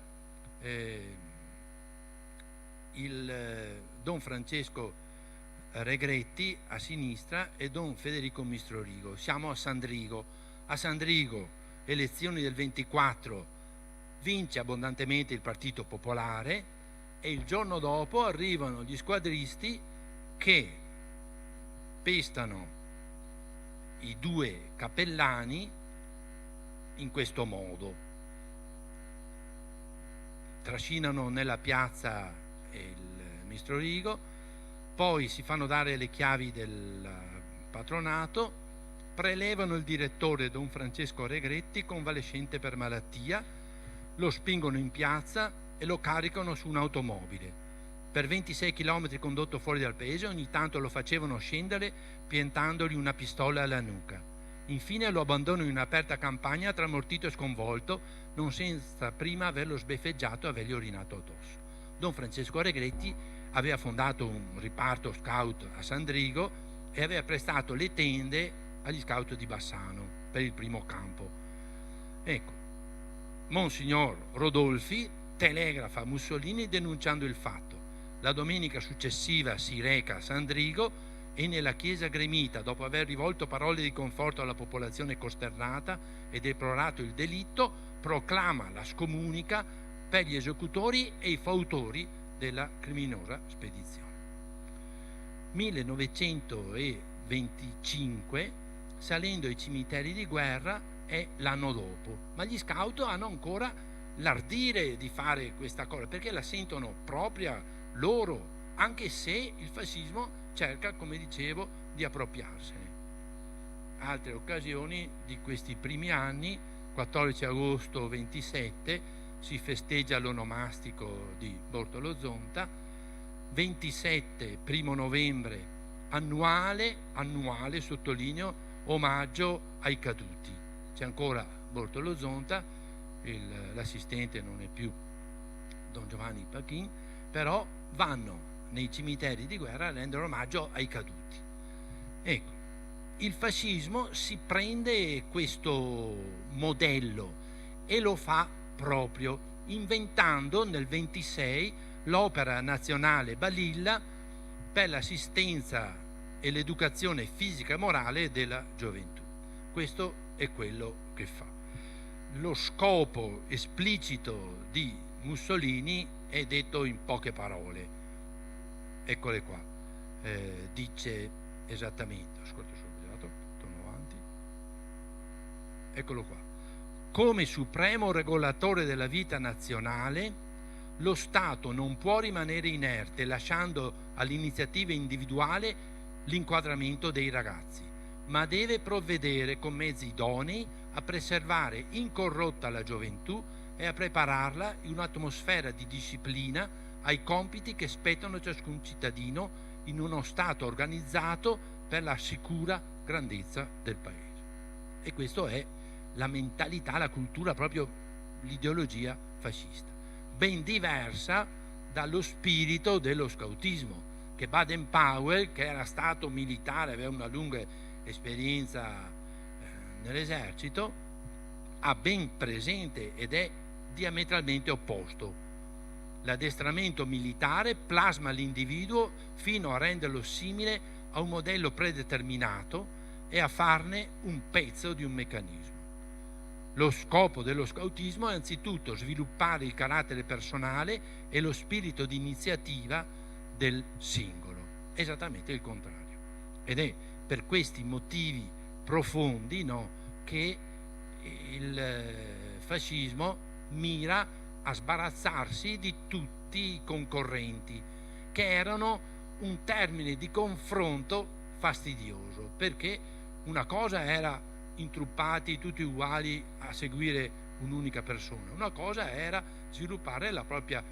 il Don Francesco Regretti a sinistra e Don Federico Mistrorigo. Siamo a Sandrigo. A Sandrigo, elezioni del 24, vince abbondantemente il Partito Popolare, e il giorno dopo arrivano gli squadristi che pestano i due cappellani in questo modo. Trascinano nella piazza il Mistrorigo, poi si fanno dare le chiavi del patronato, prelevano il direttore Don Francesco Regretti, convalescente per malattia, lo spingono in piazza e lo caricano su un'automobile. Per 26 km condotto fuori dal paese, ogni tanto lo facevano scendere piantandogli una pistola alla nuca. Infine lo abbandonano in un'aperta campagna, tramortito e sconvolto, non senza prima averlo sbeffeggiato e avergli urinato addosso. Don Francesco Regretti aveva fondato un riparto scout a Sandrigo e aveva prestato le tende agli scout di Bassano per il primo campo. Ecco, Monsignor Rodolfi telegrafa a Mussolini denunciando il fatto. La domenica successiva si reca a Sandrigo e nella chiesa gremita, dopo aver rivolto parole di conforto alla popolazione costernata e deplorato il delitto, proclama la scomunica per gli esecutori e i fautori della criminosa spedizione. 1925, salendo ai cimiteri di guerra, è l'anno dopo, ma gli scout hanno ancora l'ardire di fare questa cosa perché la sentono propria loro, anche se il fascismo cerca, come dicevo, di appropriarsene. Altre occasioni di questi primi anni: 14 agosto 27 si festeggia l'onomastico di Bortolo Zonta, 27 1 novembre annuale, sottolineo, omaggio ai caduti. C'è ancora Bortolo Zonta, l'assistente non è più Don Giovanni Pachin, però vanno nei cimiteri di guerra a rendere omaggio ai caduti. Ecco, il fascismo si prende questo modello e lo fa proprio, inventando nel 26 l'opera nazionale Balilla per l'assistenza e l'educazione fisica e morale della gioventù. Questo è quello che fa. Lo scopo esplicito di Mussolini è detto in poche parole. Eccole qua, dice esattamente, ascolta, sono sbagliato, torno avanti, eccolo qua: come supremo regolatore della vita nazionale, lo Stato non può rimanere inerte lasciando all'iniziativa individuale l'inquadramento dei ragazzi, ma deve provvedere con mezzi idonei a preservare incorrotta la gioventù e a prepararla in un'atmosfera di disciplina ai compiti che spettano a ciascun cittadino in uno Stato organizzato per la sicura grandezza del Paese. E questo è la mentalità, la cultura, proprio l'ideologia fascista, ben diversa dallo spirito dello scautismo che Baden-Powell, che era stato militare, aveva una lunga esperienza nell'esercito, ha ben presente ed è diametralmente opposto. L'addestramento militare plasma l'individuo fino a renderlo simile a un modello predeterminato e a farne un pezzo di un meccanismo. Lo scopo dello scautismo è anzitutto sviluppare il carattere personale e lo spirito di iniziativa del singolo, esattamente il contrario. Ed è per questi motivi profondi, no, che il fascismo mira a sbarazzarsi di tutti i concorrenti, che erano un termine di confronto fastidioso, perché una cosa era intruppati tutti uguali a seguire un'unica persona, una cosa era sviluppare la propria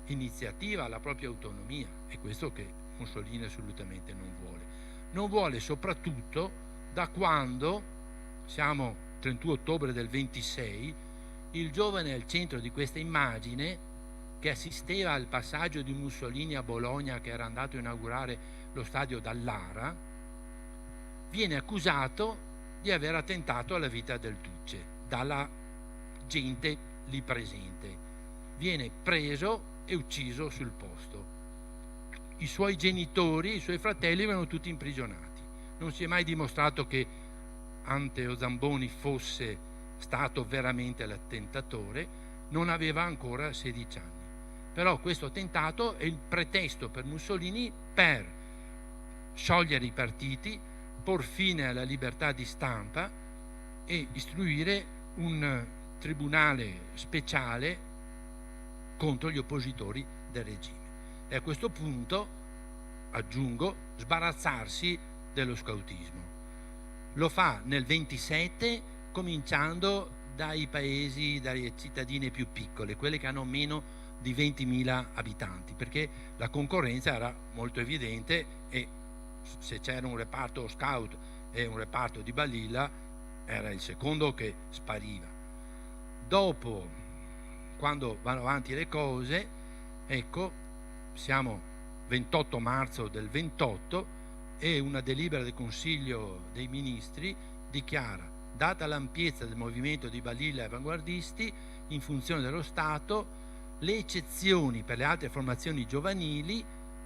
iniziativa, la propria autonomia, e questo che Mussolini assolutamente non vuole. Non vuole soprattutto da quando, siamo 31 ottobre del 26, il giovane al centro di questa immagine, che assisteva al passaggio di Mussolini a Bologna, che era andato a inaugurare lo stadio Dallara, viene accusato di aver attentato alla vita del Duce dalla gente lì presente. Viene preso e ucciso sul posto. I suoi genitori, i suoi fratelli vengono tutti imprigionati. Non si è mai dimostrato che Anteo Zamboni fosse stato veramente l'attentatore, non aveva ancora 16 anni. Però questo attentato è il pretesto per Mussolini per sciogliere i partiti, por fine alla libertà di stampa e istruire un tribunale speciale contro gli oppositori del regime. E a questo punto, aggiungo, sbarazzarsi dello scautismo. Lo fa nel 27, cominciando dai paesi, dalle cittadine più piccole, quelle che hanno meno di 20.000 abitanti, perché la concorrenza era molto evidente e se c'era un reparto scout e un reparto di balilla era il secondo che spariva. Dopo, quando vanno avanti le cose, ecco, siamo 28 marzo del 28 e una delibera del Consiglio dei Ministri dichiara: data l'ampiezza del movimento di balilla e avanguardisti in funzione dello Stato, le eccezioni per le altre formazioni giovanili,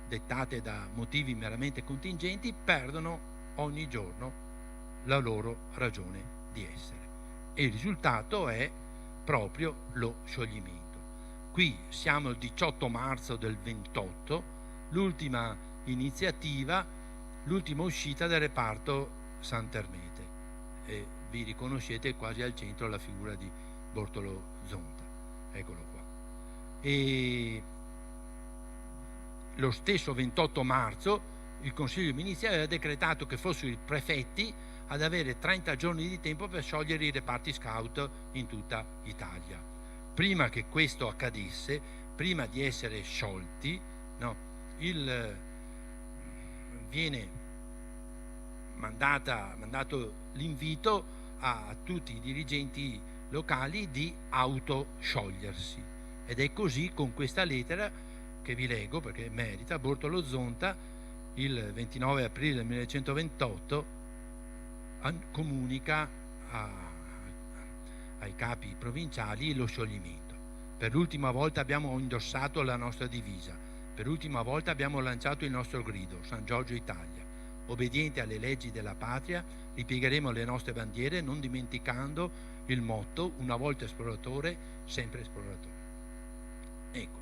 dettate da motivi meramente contingenti, perdono ogni giorno la loro ragione di essere. E il risultato è proprio lo scioglimento. Qui siamo il 18 marzo del 28, l'ultima iniziativa, l'ultima uscita del reparto Sant'Ermete, e vi riconoscete quasi al centro la figura di Bortolo Zonta, eccolo qua. E lo stesso 28 marzo il Consiglio dei Ministri aveva decretato che fossero i prefetti ad avere 30 giorni di tempo per sciogliere i reparti scout in tutta Italia. Prima che questo accadesse, prima di essere sciolti, no, viene mandato l'invito a tutti i dirigenti locali di autosciogliersi, ed è così, con questa lettera che vi leggo perché merita, Bortolo Zonta il 29 aprile 1928 comunica ai capi provinciali lo scioglimento. Per l'ultima volta abbiamo indossato la nostra divisa, per l'ultima volta abbiamo lanciato il nostro grido, San Giorgio Italia. Obbedienti alle leggi della patria, ripiegheremo le nostre bandiere, non dimenticando il motto: una volta esploratore, sempre esploratore. Ecco,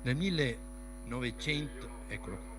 nel 1900, eccolo qua.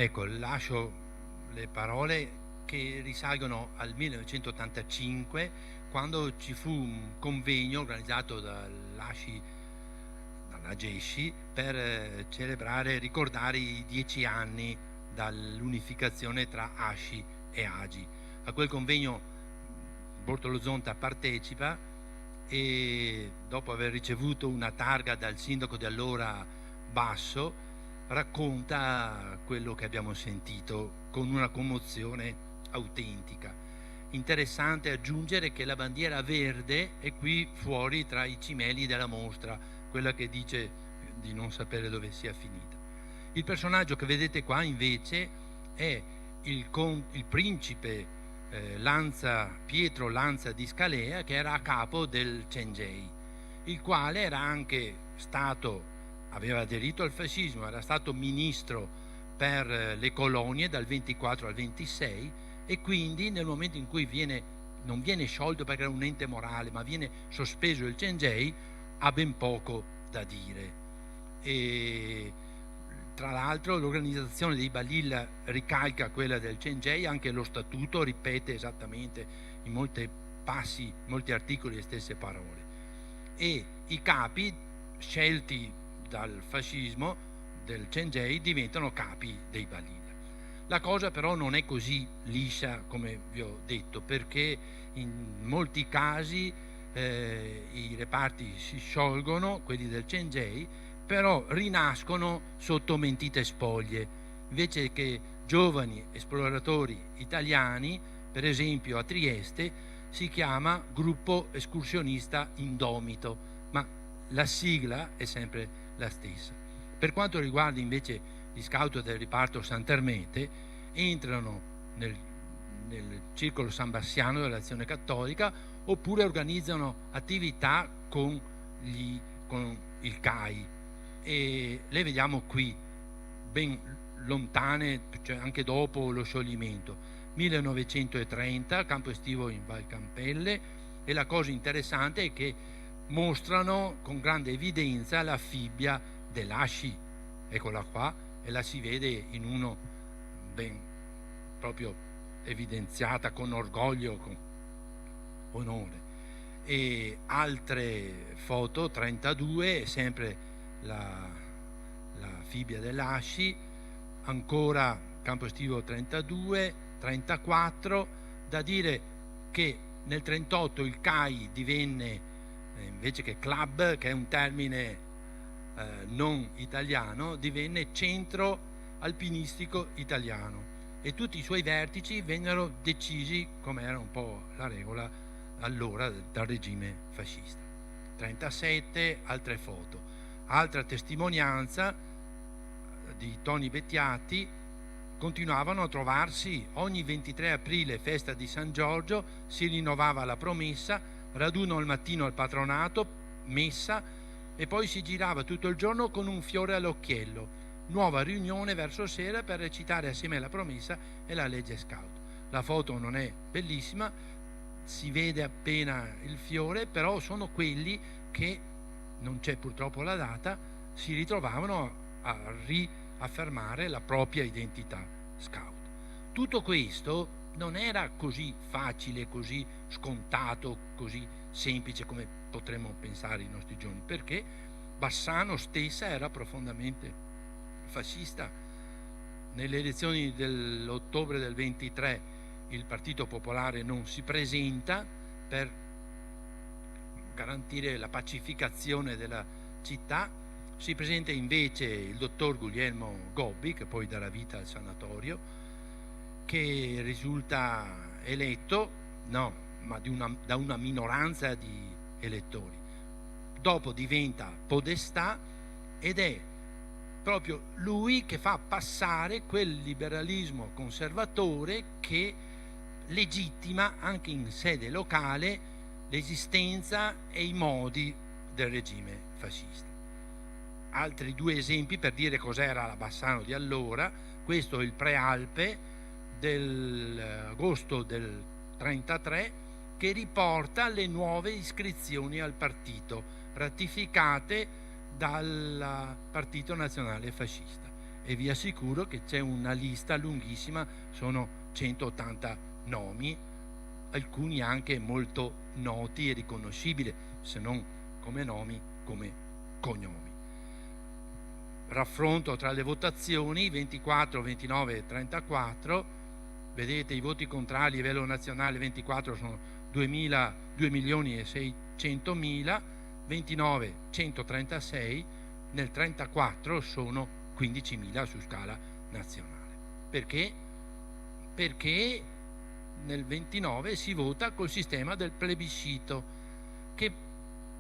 Ecco, lascio le parole che risalgono al 1985, quando ci fu un convegno organizzato dalla GESCI per celebrare e ricordare i 10 anni dall'unificazione tra ASCI e AGI. A quel convegno Bortolo Zonta partecipa e dopo aver ricevuto una targa dal sindaco di allora Basso racconta quello che abbiamo sentito con una commozione autentica. Interessante aggiungere che la bandiera verde è qui fuori tra i cimeli della mostra, quella che dice di non sapere dove sia finita. Il personaggio che vedete qua invece è il principe Pietro Lanza di Scalea, che era a capo del Cengei, il quale era anche stato, aveva aderito al fascismo, era stato ministro per le colonie dal 24 al 26 e quindi nel momento in cui non viene sciolto perché era un ente morale, ma viene sospeso il Cengei, ha ben poco da dire. E tra l'altro l'organizzazione dei Balilla ricalca quella del Cengei, anche lo statuto ripete esattamente in molti passi, in molti articoli le stesse parole. E i capi scelti dal fascismo del Cengei diventano capi dei Balilla. La cosa però non è così liscia come vi ho detto, perché in molti casi i reparti si sciolgono, quelli del Cengei, però rinascono sotto mentite spoglie, invece che giovani esploratori italiani, per esempio a Trieste si chiama Gruppo Escursionista Indomito, ma la sigla è sempre la stessa. Per quanto riguarda invece gli scout del riparto Sant'Ermete, entrano nel circolo sanbassiano dell'Azione Cattolica oppure organizzano attività con il CAI, e le vediamo qui ben lontane, cioè anche dopo lo scioglimento. 1930, campo estivo in Val Campelle, e la cosa interessante è che mostrano con grande evidenza la fibbia dell'Asci, eccola qua, e la si vede in uno ben proprio evidenziata con orgoglio, con onore. E altre foto, 32, sempre la fibbia dell'Asci, ancora campo estivo 32, 34, da dire che nel 38 il CAI divenne, invece che club, che è un termine non italiano, divenne centro alpinistico italiano, e tutti i suoi vertici vennero decisi, come era un po' la regola allora, dal regime fascista. 37, altre foto. Altra testimonianza di Toni Bettiati: continuavano a trovarsi ogni 23 aprile, festa di San Giorgio, si rinnovava la promessa, raduno al mattino al patronato, messa, e poi si girava tutto il giorno con un fiore all'occhiello, nuova riunione verso sera per recitare assieme la promessa e la legge scout. La foto non è bellissima, si vede appena il fiore, però sono quelli che, non c'è purtroppo la data, si ritrovavano a riaffermare la propria identità scout. Tutto questo non era così facile, così scontato, così semplice come potremmo pensare i nostri giorni, perché Bassano stessa era profondamente fascista. Nelle elezioni dell'ottobre del 23 il Partito Popolare non si presenta per garantire la pacificazione della città, si presenta invece il dottor Guglielmo Gobbi, che poi darà vita al sanatorio, che risulta eletto, no, ma da una minoranza di elettori. Dopo diventa podestà ed è proprio lui che fa passare quel liberalismo conservatore che legittima anche in sede locale l'esistenza e i modi del regime fascista. Altri due esempi per dire cos'era la Bassano di allora: questo è il Prealpe dell'agosto del 33, che riporta le nuove iscrizioni al partito ratificate dal Partito Nazionale Fascista, e vi assicuro che c'è una lista lunghissima, sono 180 nomi, alcuni anche molto noti e riconoscibili, se non come nomi, come cognomi. Raffronto tra le votazioni 24, 29 e 34, vedete i voti contrari a livello nazionale: 24 sono 2.600.000, 29 136, nel 34 sono 15.000 su scala nazionale. Perché? Perché nel 29 si vota col sistema del plebiscito, che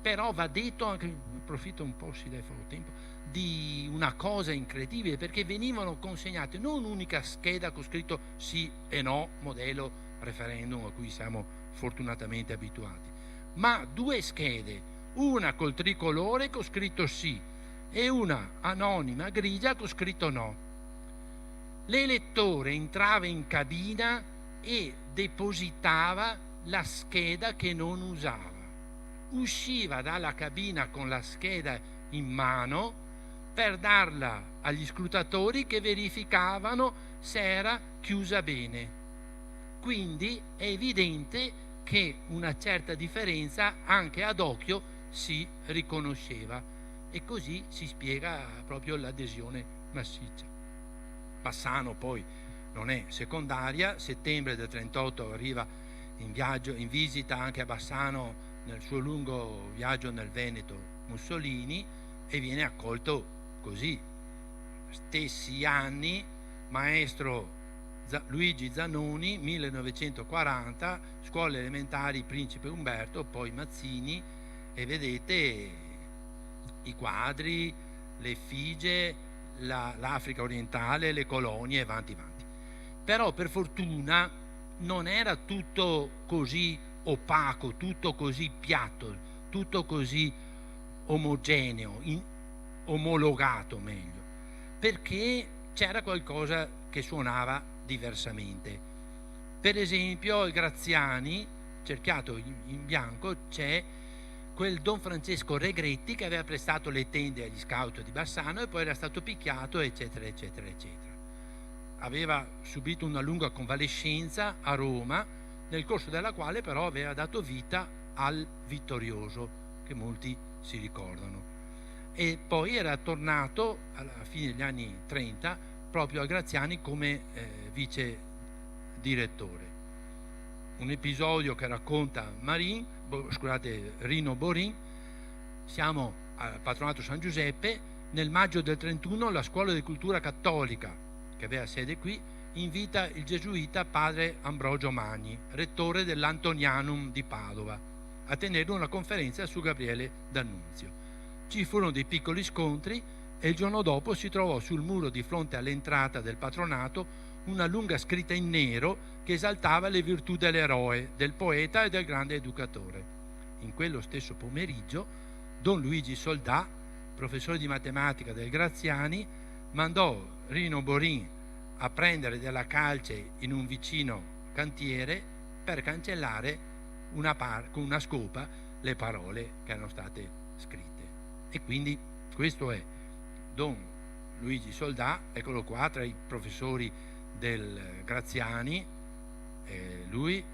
però va detto anche, approfitto un po', si deve fare tempo, di una cosa incredibile, perché venivano consegnate non un'unica scheda con scritto sì e no, modello referendum a cui siamo fortunatamente abituati, ma due schede, una col tricolore con scritto sì e una anonima grigia con scritto no. L'elettore entrava in cabina e depositava la scheda che non usava, usciva dalla cabina con la scheda in mano per darla agli scrutatori che verificavano se era chiusa bene. Quindi è evidente che una certa differenza anche ad occhio si riconosceva, e così si spiega proprio l'adesione massiccia. Bassano poi non è secondaria, settembre del 38 arriva in visita anche a Bassano nel suo lungo viaggio nel Veneto Mussolini, e viene accolto così. Stessi anni, maestro Luigi Zanoni, 1940, scuole elementari Principe Umberto, poi Mazzini, e vedete i quadri, le effigie, l'Africa orientale, le colonie, e avanti. Però per fortuna non era tutto così opaco, tutto così piatto, tutto così omogeneo, omologato meglio, perché c'era qualcosa che suonava diversamente. Per esempio al Graziani, cerchiato in bianco, c'è quel Don Francesco Regretti che aveva prestato le tende agli scout di Bassano e poi era stato picchiato, eccetera eccetera eccetera. Aveva subito una lunga convalescenza a Roma, nel corso della quale però aveva dato vita al Vittorioso, che molti si ricordano, e poi era tornato alla fine degli anni 30 proprio al Graziani come vice direttore. Un episodio che racconta Rino Borin: siamo al Patronato San Giuseppe, nel maggio del 31 la Scuola di Cultura Cattolica, che aveva sede qui, invita il gesuita padre Ambrogio Magni, rettore dell'Antonianum di Padova, a tenere una conferenza su Gabriele D'Annunzio. Ci furono dei piccoli scontri e il giorno dopo si trovò sul muro di fronte all'entrata del patronato una lunga scritta in nero che esaltava le virtù dell'eroe, del poeta e del grande educatore. In quello stesso pomeriggio Don Luigi Soldà, professore di matematica del Graziani, mandò Rino Borin a prendere della calce in un vicino cantiere per cancellare con una scopa le parole che erano state scritte. E quindi questo è Don Luigi Soldà, eccolo qua tra i professori del Graziani, lui.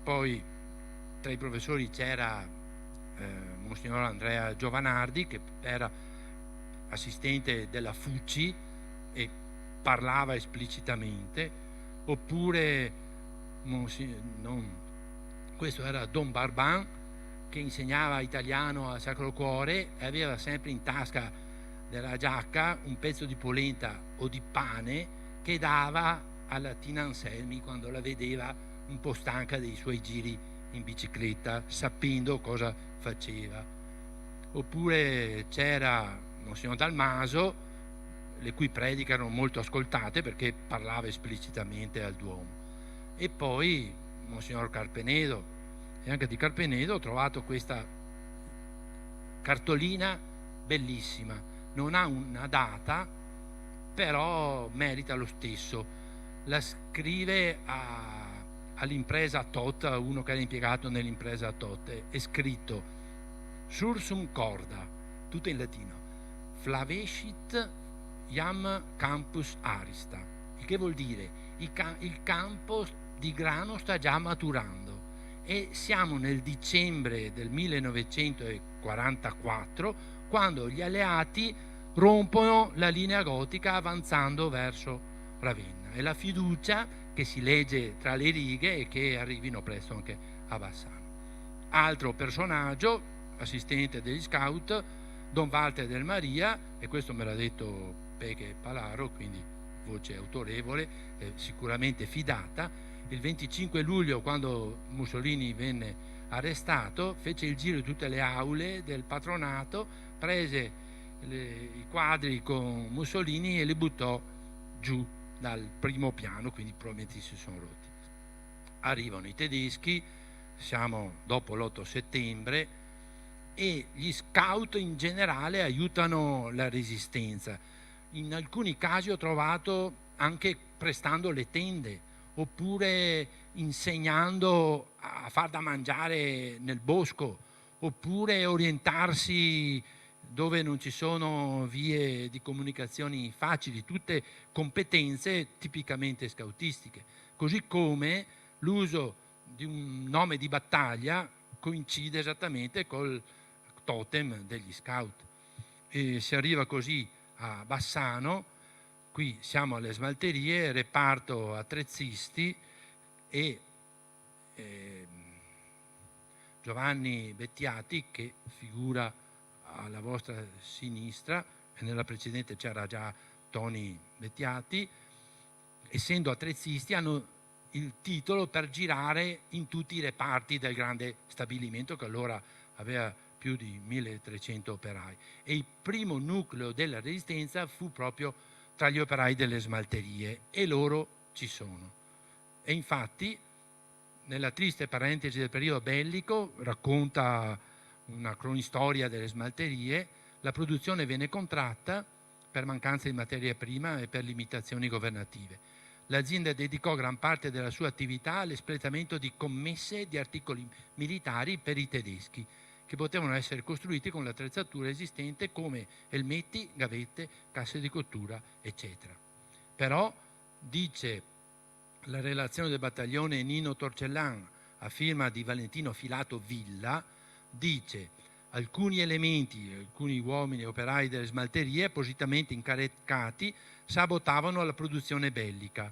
Poi tra i professori c'era Monsignor Andrea Giovanardi, che era assistente della Fucci e parlava esplicitamente, oppure questo era Don Barban, che insegnava italiano al Sacro Cuore e aveva sempre in tasca della giacca un pezzo di polenta o di pane che dava alla Tina Anselmi quando la vedeva un po' stanca dei suoi giri in bicicletta, sapendo cosa faceva. Oppure c'era Monsignor Dalmaso, le cui prediche erano molto ascoltate perché parlava esplicitamente al Duomo. E poi Monsignor Carpenedo, e anche di Carpenedo ho trovato questa cartolina bellissima, non ha una data, però merita lo stesso. La scrive all'impresa TOT, uno che era impiegato nell'impresa TOT, è scritto Sursum corda, tutto in latino, flavescit Iam campus arista, il che vuol dire il campo di grano sta già maturando, e siamo nel dicembre del 1944 quando gli alleati rompono la linea gotica avanzando verso Ravenna, e la fiducia che si legge tra le righe è che arrivino presto anche a Bassano. Altro personaggio, assistente degli scout, Don Walter del Maria, e questo me l'ha detto Peche Palaro, quindi voce autorevole, sicuramente fidata. Il 25 luglio, quando Mussolini venne arrestato, fece il giro di tutte le aule del patronato, prese i quadri con Mussolini e li buttò giù dal primo piano, quindi probabilmente si sono rotti. Arrivano i tedeschi, siamo dopo l'8 settembre, e gli scout in generale aiutano la resistenza. In alcuni casi ho trovato anche prestando le tende, oppure insegnando a far da mangiare nel bosco, oppure orientarsi dove non ci sono vie di comunicazioni facili, tutte competenze tipicamente scoutistiche. Così come l'uso di un nome di battaglia coincide esattamente col totem degli scout. E si arriva così a Bassano. Qui siamo alle smalterie, reparto attrezzisti, e Giovanni Bettiati, che figura alla vostra sinistra, e nella precedente c'era già Tony Bettiati, essendo attrezzisti hanno il titolo per girare in tutti i reparti del grande stabilimento, che allora aveva più di 1300 operai, e il primo nucleo della resistenza fu proprio tra gli operai delle smalterie, e loro ci sono. E infatti, nella triste parentesi del periodo bellico, racconta una cronistoria delle smalterie, la produzione venne contratta per mancanza di materia prima e per limitazioni governative. L'azienda dedicò gran parte della sua attività all'espletamento di commesse di articoli militari per i tedeschi, che potevano essere costruiti con l'attrezzatura esistente come elmetti, gavette, casse di cottura, eccetera. Però, dice la relazione del battaglione Nino Torcellan a firma di Valentino Filato Villa, dice: alcuni elementi, alcuni uomini e operai delle smalterie appositamente incaricati sabotavano la produzione bellica.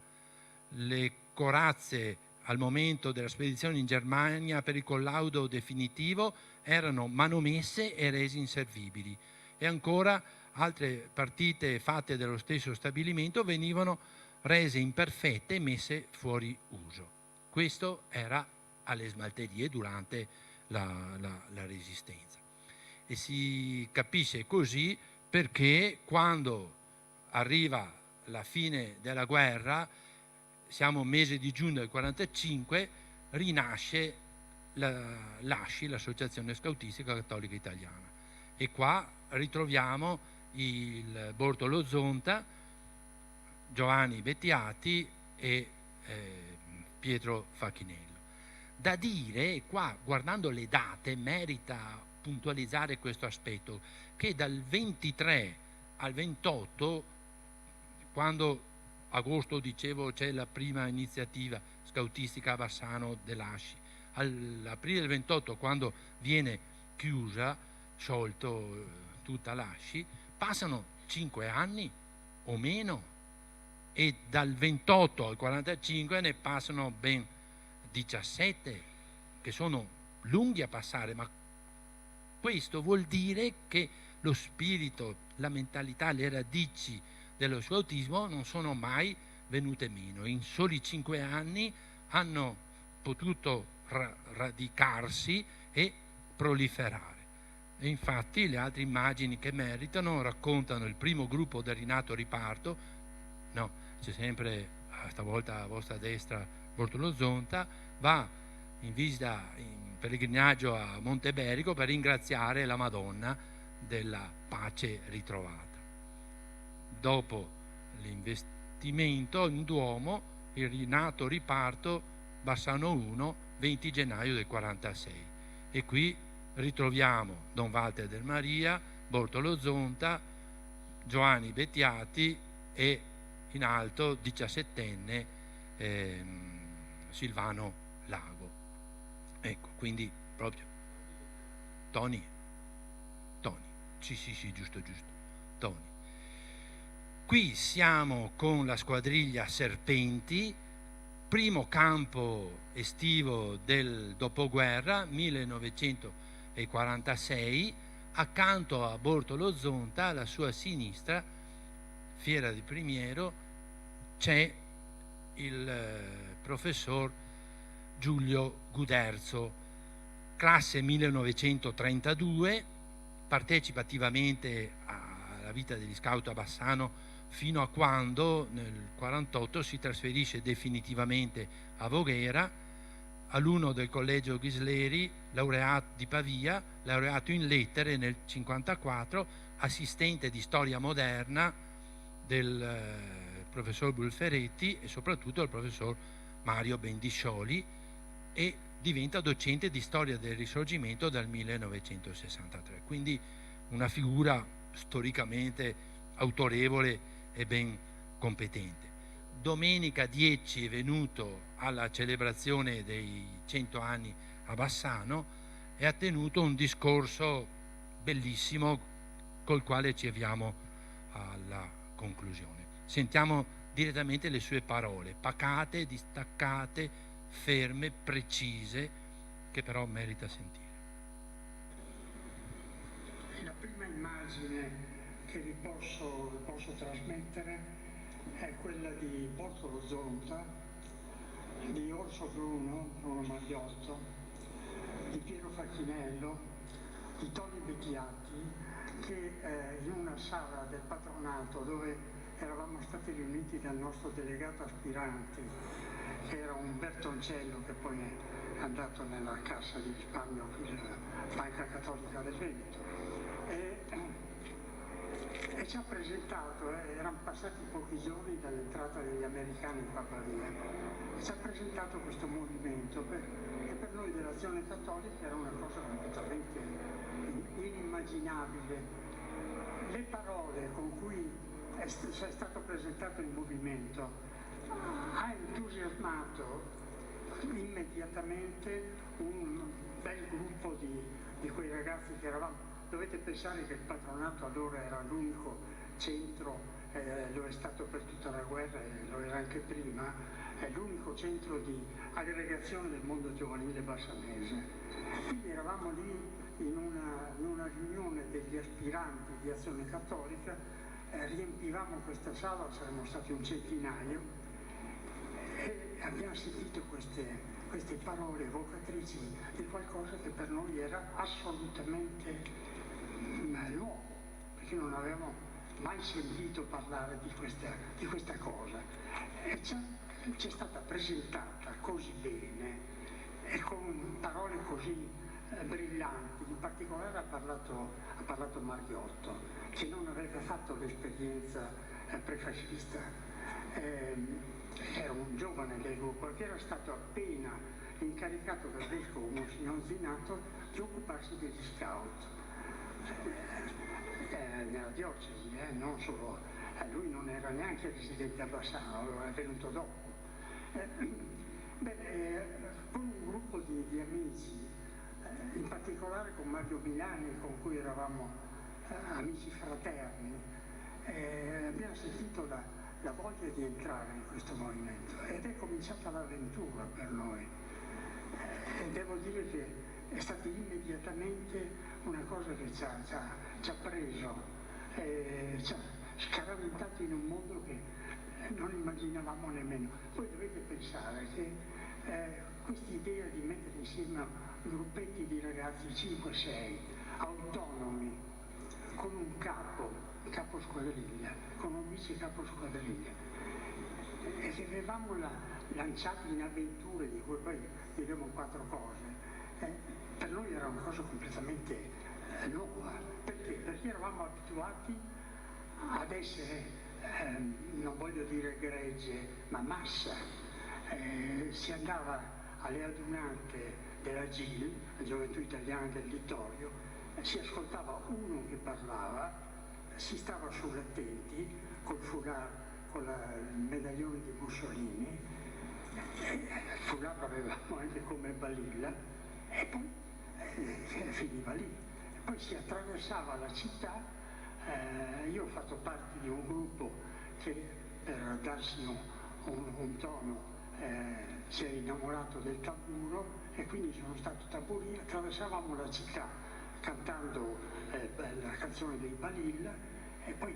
Le corazze al momento della spedizione in Germania per il collaudo definitivo erano manomesse e rese inservibili, e ancora altre partite fatte dello stesso stabilimento venivano rese imperfette e messe fuori uso. Questo era alle smalterie durante la resistenza, e si capisce così perché quando arriva la fine della guerra, siamo mese di giugno del 45, rinasce l'ASCI, l'Associazione Scautistica Cattolica Italiana, e qua ritroviamo il Bortolo Zonta, Giovanni Bettiati e Pietro Facchinello. Da dire, qua guardando le date merita puntualizzare questo aspetto, che dal 23 al 28, quando agosto, dicevo, c'è la prima iniziativa scautistica a Bassano dell'ASCI, all'aprile del 28, quando viene chiusa, sciolto tutta l'ASCI, passano 5 anni o meno, e dal 28 al 45 ne passano ben 17, che sono lunghi a passare, ma questo vuol dire che lo spirito, la mentalità, le radici dello scautismo non sono mai venute meno. In soli 5 anni hanno potuto radicarsi e proliferare. E infatti le altre immagini che meritano raccontano il primo gruppo del rinato riparto. No, c'è sempre, stavolta a vostra destra, Bortolo Zonta, va in visita, in pellegrinaggio a Monteberico per ringraziare la Madonna della pace ritrovata. Dopo l'investimento in Duomo, il rinato riparto Bassano 1, 20 gennaio del 46, e qui ritroviamo Don Walter del Maria, Bortolo Zonta, Giovanni Bettiati e in alto 17enne Silvano Lago. Ecco, quindi proprio Tony, sì, giusto, Tony. Qui siamo con la squadriglia Serpenti, primo campo estivo del dopoguerra, 1946, accanto a Bortolo Zonta, alla sua sinistra, Fiera di Primiero, c'è il professor Giulio Guderzo, classe 1932, partecipa attivamente alla vita degli scout a Bassano fino a quando nel 1948 si trasferisce definitivamente a Voghera, alunno del collegio Ghisleri, laureato di Pavia, laureato in lettere nel 1954, assistente di storia moderna del professor Bulferetti e soprattutto del professor Mario Bendiscioli, e diventa docente di storia del Risorgimento dal 1963. Quindi una figura storicamente autorevole e ben competente. Domenica Diecci è venuto alla celebrazione dei 100 anni a Bassano e ha tenuto un discorso bellissimo col quale ci avviamo alla conclusione. Sentiamo direttamente le sue parole, pacate, distaccate, ferme, precise, che però merita sentire. La prima immagine che vi posso trasmettere è quella di Bortolo Zonta, di Orso Bruno Marghiotto, di Piero Facchinello, di Tony Bettiati, che in una sala del patronato dove eravamo stati riuniti dal nostro delegato aspirante, che era un Bertoncello, che poi è andato nella Cassa di risparmio della Banca Cattolica del Veneto, e ci ha presentato, erano passati pochi giorni dall'entrata degli americani in Papavia, ci ha presentato questo movimento che per noi dell'Azione Cattolica era una cosa completamente inimmaginabile. Le parole con cui è stato presentato il movimento ha entusiasmato immediatamente un bel gruppo di quei ragazzi che eravamo. Dovete pensare che il patronato allora era l'unico centro, lo è stato per tutta la guerra e lo era anche prima, è l'unico centro di aggregazione del mondo giovanile bassanese. Quindi eravamo lì in una riunione degli aspiranti di Azione Cattolica, riempivamo questa sala, saremmo stati un centinaio, e abbiamo sentito queste parole evocatrici di qualcosa che per noi era assolutamente nuovo, perché non avevamo mai sentito parlare di questa cosa, e ci è stata presentata così bene e con parole così brillanti. In particolare ha parlato Marghiotto, che non aveva fatto l'esperienza prefascista, era un giovane del gruppo che era stato appena incaricato dal vescovo Monsignor Zinato di occuparsi degli scout nella diocesi, non solo, lui non era neanche residente a Bassano, è venuto dopo. Con un gruppo di amici, in particolare con Mario Milani, con cui eravamo amici fraterni, abbiamo sentito la voglia di entrare in questo movimento ed è cominciata l'avventura per noi. Devo dire che è stata immediatamente una cosa che ci ha preso, ci ha scaraventato in un mondo che non immaginavamo nemmeno. Voi dovete pensare che questa idea di mettere insieme gruppetti di ragazzi 5-6 autonomi con un capo squadriglia, con un vice capo squadriglia, e che avevamo lanciati in avventure di cui poi diremo 4 cose, per noi era una cosa completamente nuova. Perché? Perché eravamo abituati ad essere, non voglio dire gregge, ma massa. Si andava alle adunate della GIL, la Gioventù Italiana del Littorio, si ascoltava uno che parlava si stava sull'attenti col foulard, con il medaglione di Mussolini, il foulard avevamo anche come balilla, e poi finiva lì. E poi si attraversava la città. Io ho fatto parte di un gruppo che, per darsi un tono, si è innamorato del tamburo, e quindi sono stato tamburino. Attraversavamo la città cantando la canzone dei Balilla, e poi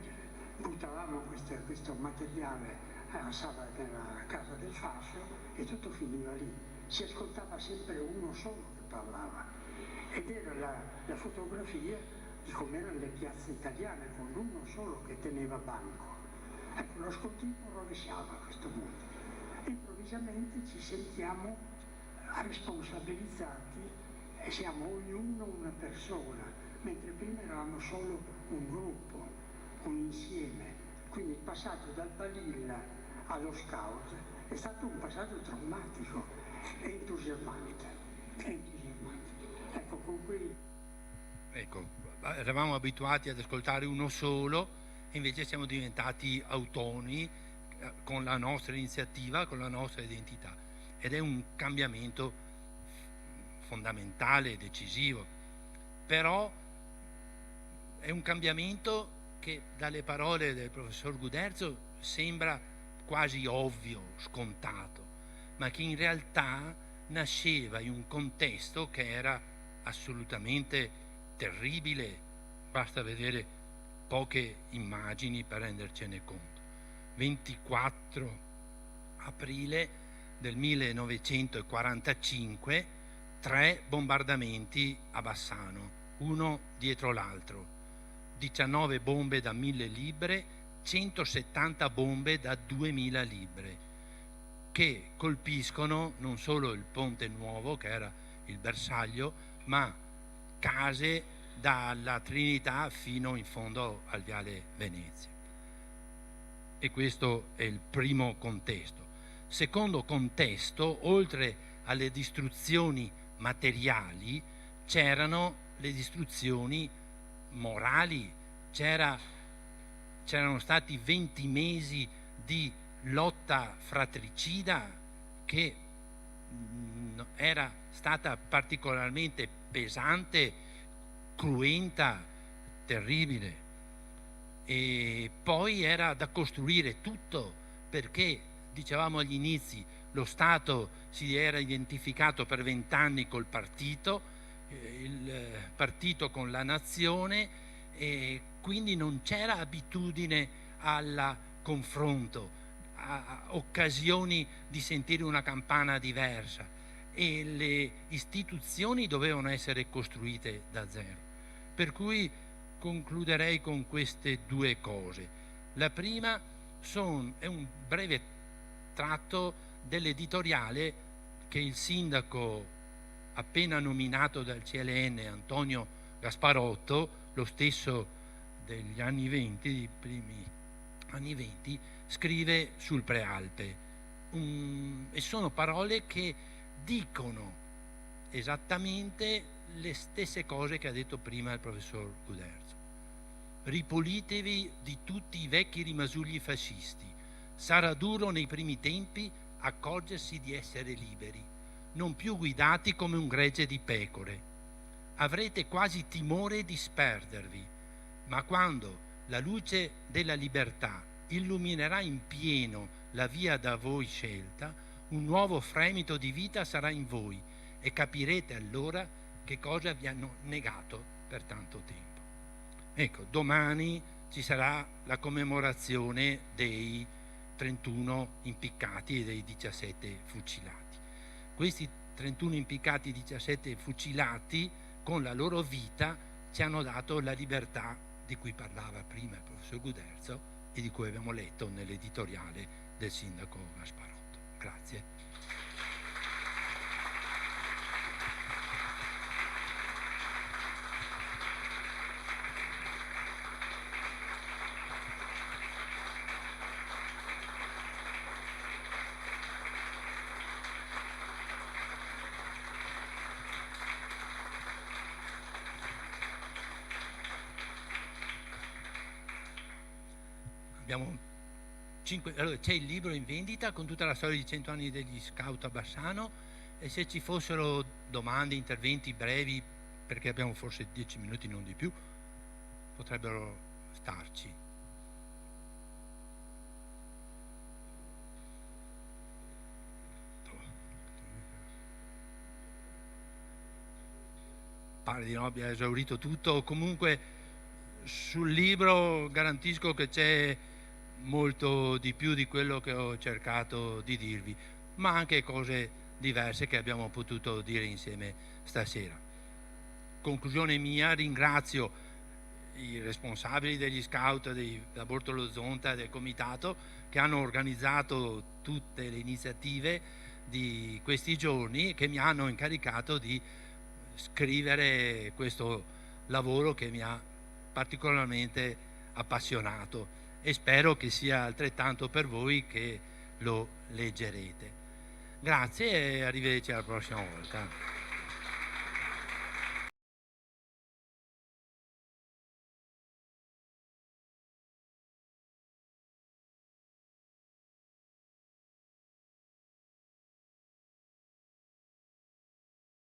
buttavamo questo materiale nella casa del fascio, e tutto finiva lì. Si ascoltava sempre uno solo che parlava, ed era la fotografia di come erano le piazze italiane, con uno solo che teneva banco. Ecco, lo scontrino rovesciava questo mondo. Improvvisamente ci sentiamo responsabilizzati e siamo ognuno una persona, mentre prima eravamo solo un gruppo, un insieme. Quindi il passaggio dal Balilla allo scout è stato un passaggio traumatico e entusiasmante. Ecco, con cui... Ecco, eravamo abituati ad ascoltare uno solo, e invece siamo diventati autonomi con la nostra iniziativa, con la nostra identità, ed è un cambiamento fondamentale, decisivo. Però è un cambiamento che dalle parole del professor Guderzo sembra quasi ovvio, scontato, ma che in realtà nasceva in un contesto che era assolutamente terribile. Basta vedere poche immagini per rendercene conto. 24 aprile del 1945, 3 bombardamenti a Bassano, uno dietro l'altro, 19 bombe da 1000 libre, 170 bombe da 2000 libre, che colpiscono non solo il Ponte Nuovo, che era il bersaglio, ma case dalla Trinità fino in fondo al Viale Venezia. E questo è il primo contesto. Secondo contesto, oltre alle distruzioni materiali, c'erano le distruzioni morali. C'erano stati 20 mesi di lotta fratricida che era stata particolarmente pesante, cruenta, terribile. E poi era da costruire tutto, perché dicevamo agli inizi, lo Stato si era identificato per 20 anni col partito, il partito con la nazione, e quindi non c'era abitudine al confronto, a occasioni di sentire una campana diversa, e le istituzioni dovevano essere costruite da zero. Per cui concluderei con queste due cose. La prima è un breve tratto dell'editoriale che il sindaco appena nominato dal CLN, Antonio Gasparotto, lo stesso degli anni 20, dei primi anni 20, scrive sul Prealpe. E sono parole che dicono esattamente le stesse cose che ha detto prima il professor Guderzo. Ripulitevi di tutti i vecchi rimasugli fascisti. Sarà duro nei primi tempi accorgersi di essere liberi, non più guidati come un gregge di pecore. Avrete quasi timore di sperdervi, ma quando la luce della libertà illuminerà in pieno la via da voi scelta, un nuovo fremito di vita sarà in voi, e capirete allora che cosa vi hanno negato per tanto tempo. Ecco, domani ci sarà la commemorazione dei 31 impiccati e dei 17 fucilati. Questi 31 impiccati e 17 fucilati, con la loro vita, ci hanno dato la libertà di cui parlava prima il professor Guderzo e di cui abbiamo letto nell'editoriale del sindaco Gasparotto. Grazie. allora, c'è il libro in vendita con tutta la storia di 100 anni degli scout a Bassano, e se ci fossero domande, interventi brevi, perché abbiamo forse 10 minuti, non di più, potrebbero starci. Pare di no abbia esaurito tutto. Comunque sul libro garantisco che c'è molto di più di quello che ho cercato di dirvi, ma anche cose diverse che abbiamo potuto dire insieme stasera. Conclusione mia, ringrazio i responsabili degli scout da Bortolo Zonta e del comitato che hanno organizzato tutte le iniziative di questi giorni e che mi hanno incaricato di scrivere questo lavoro che mi ha particolarmente appassionato, e spero che sia altrettanto per voi che lo leggerete. Grazie e arrivederci alla prossima volta.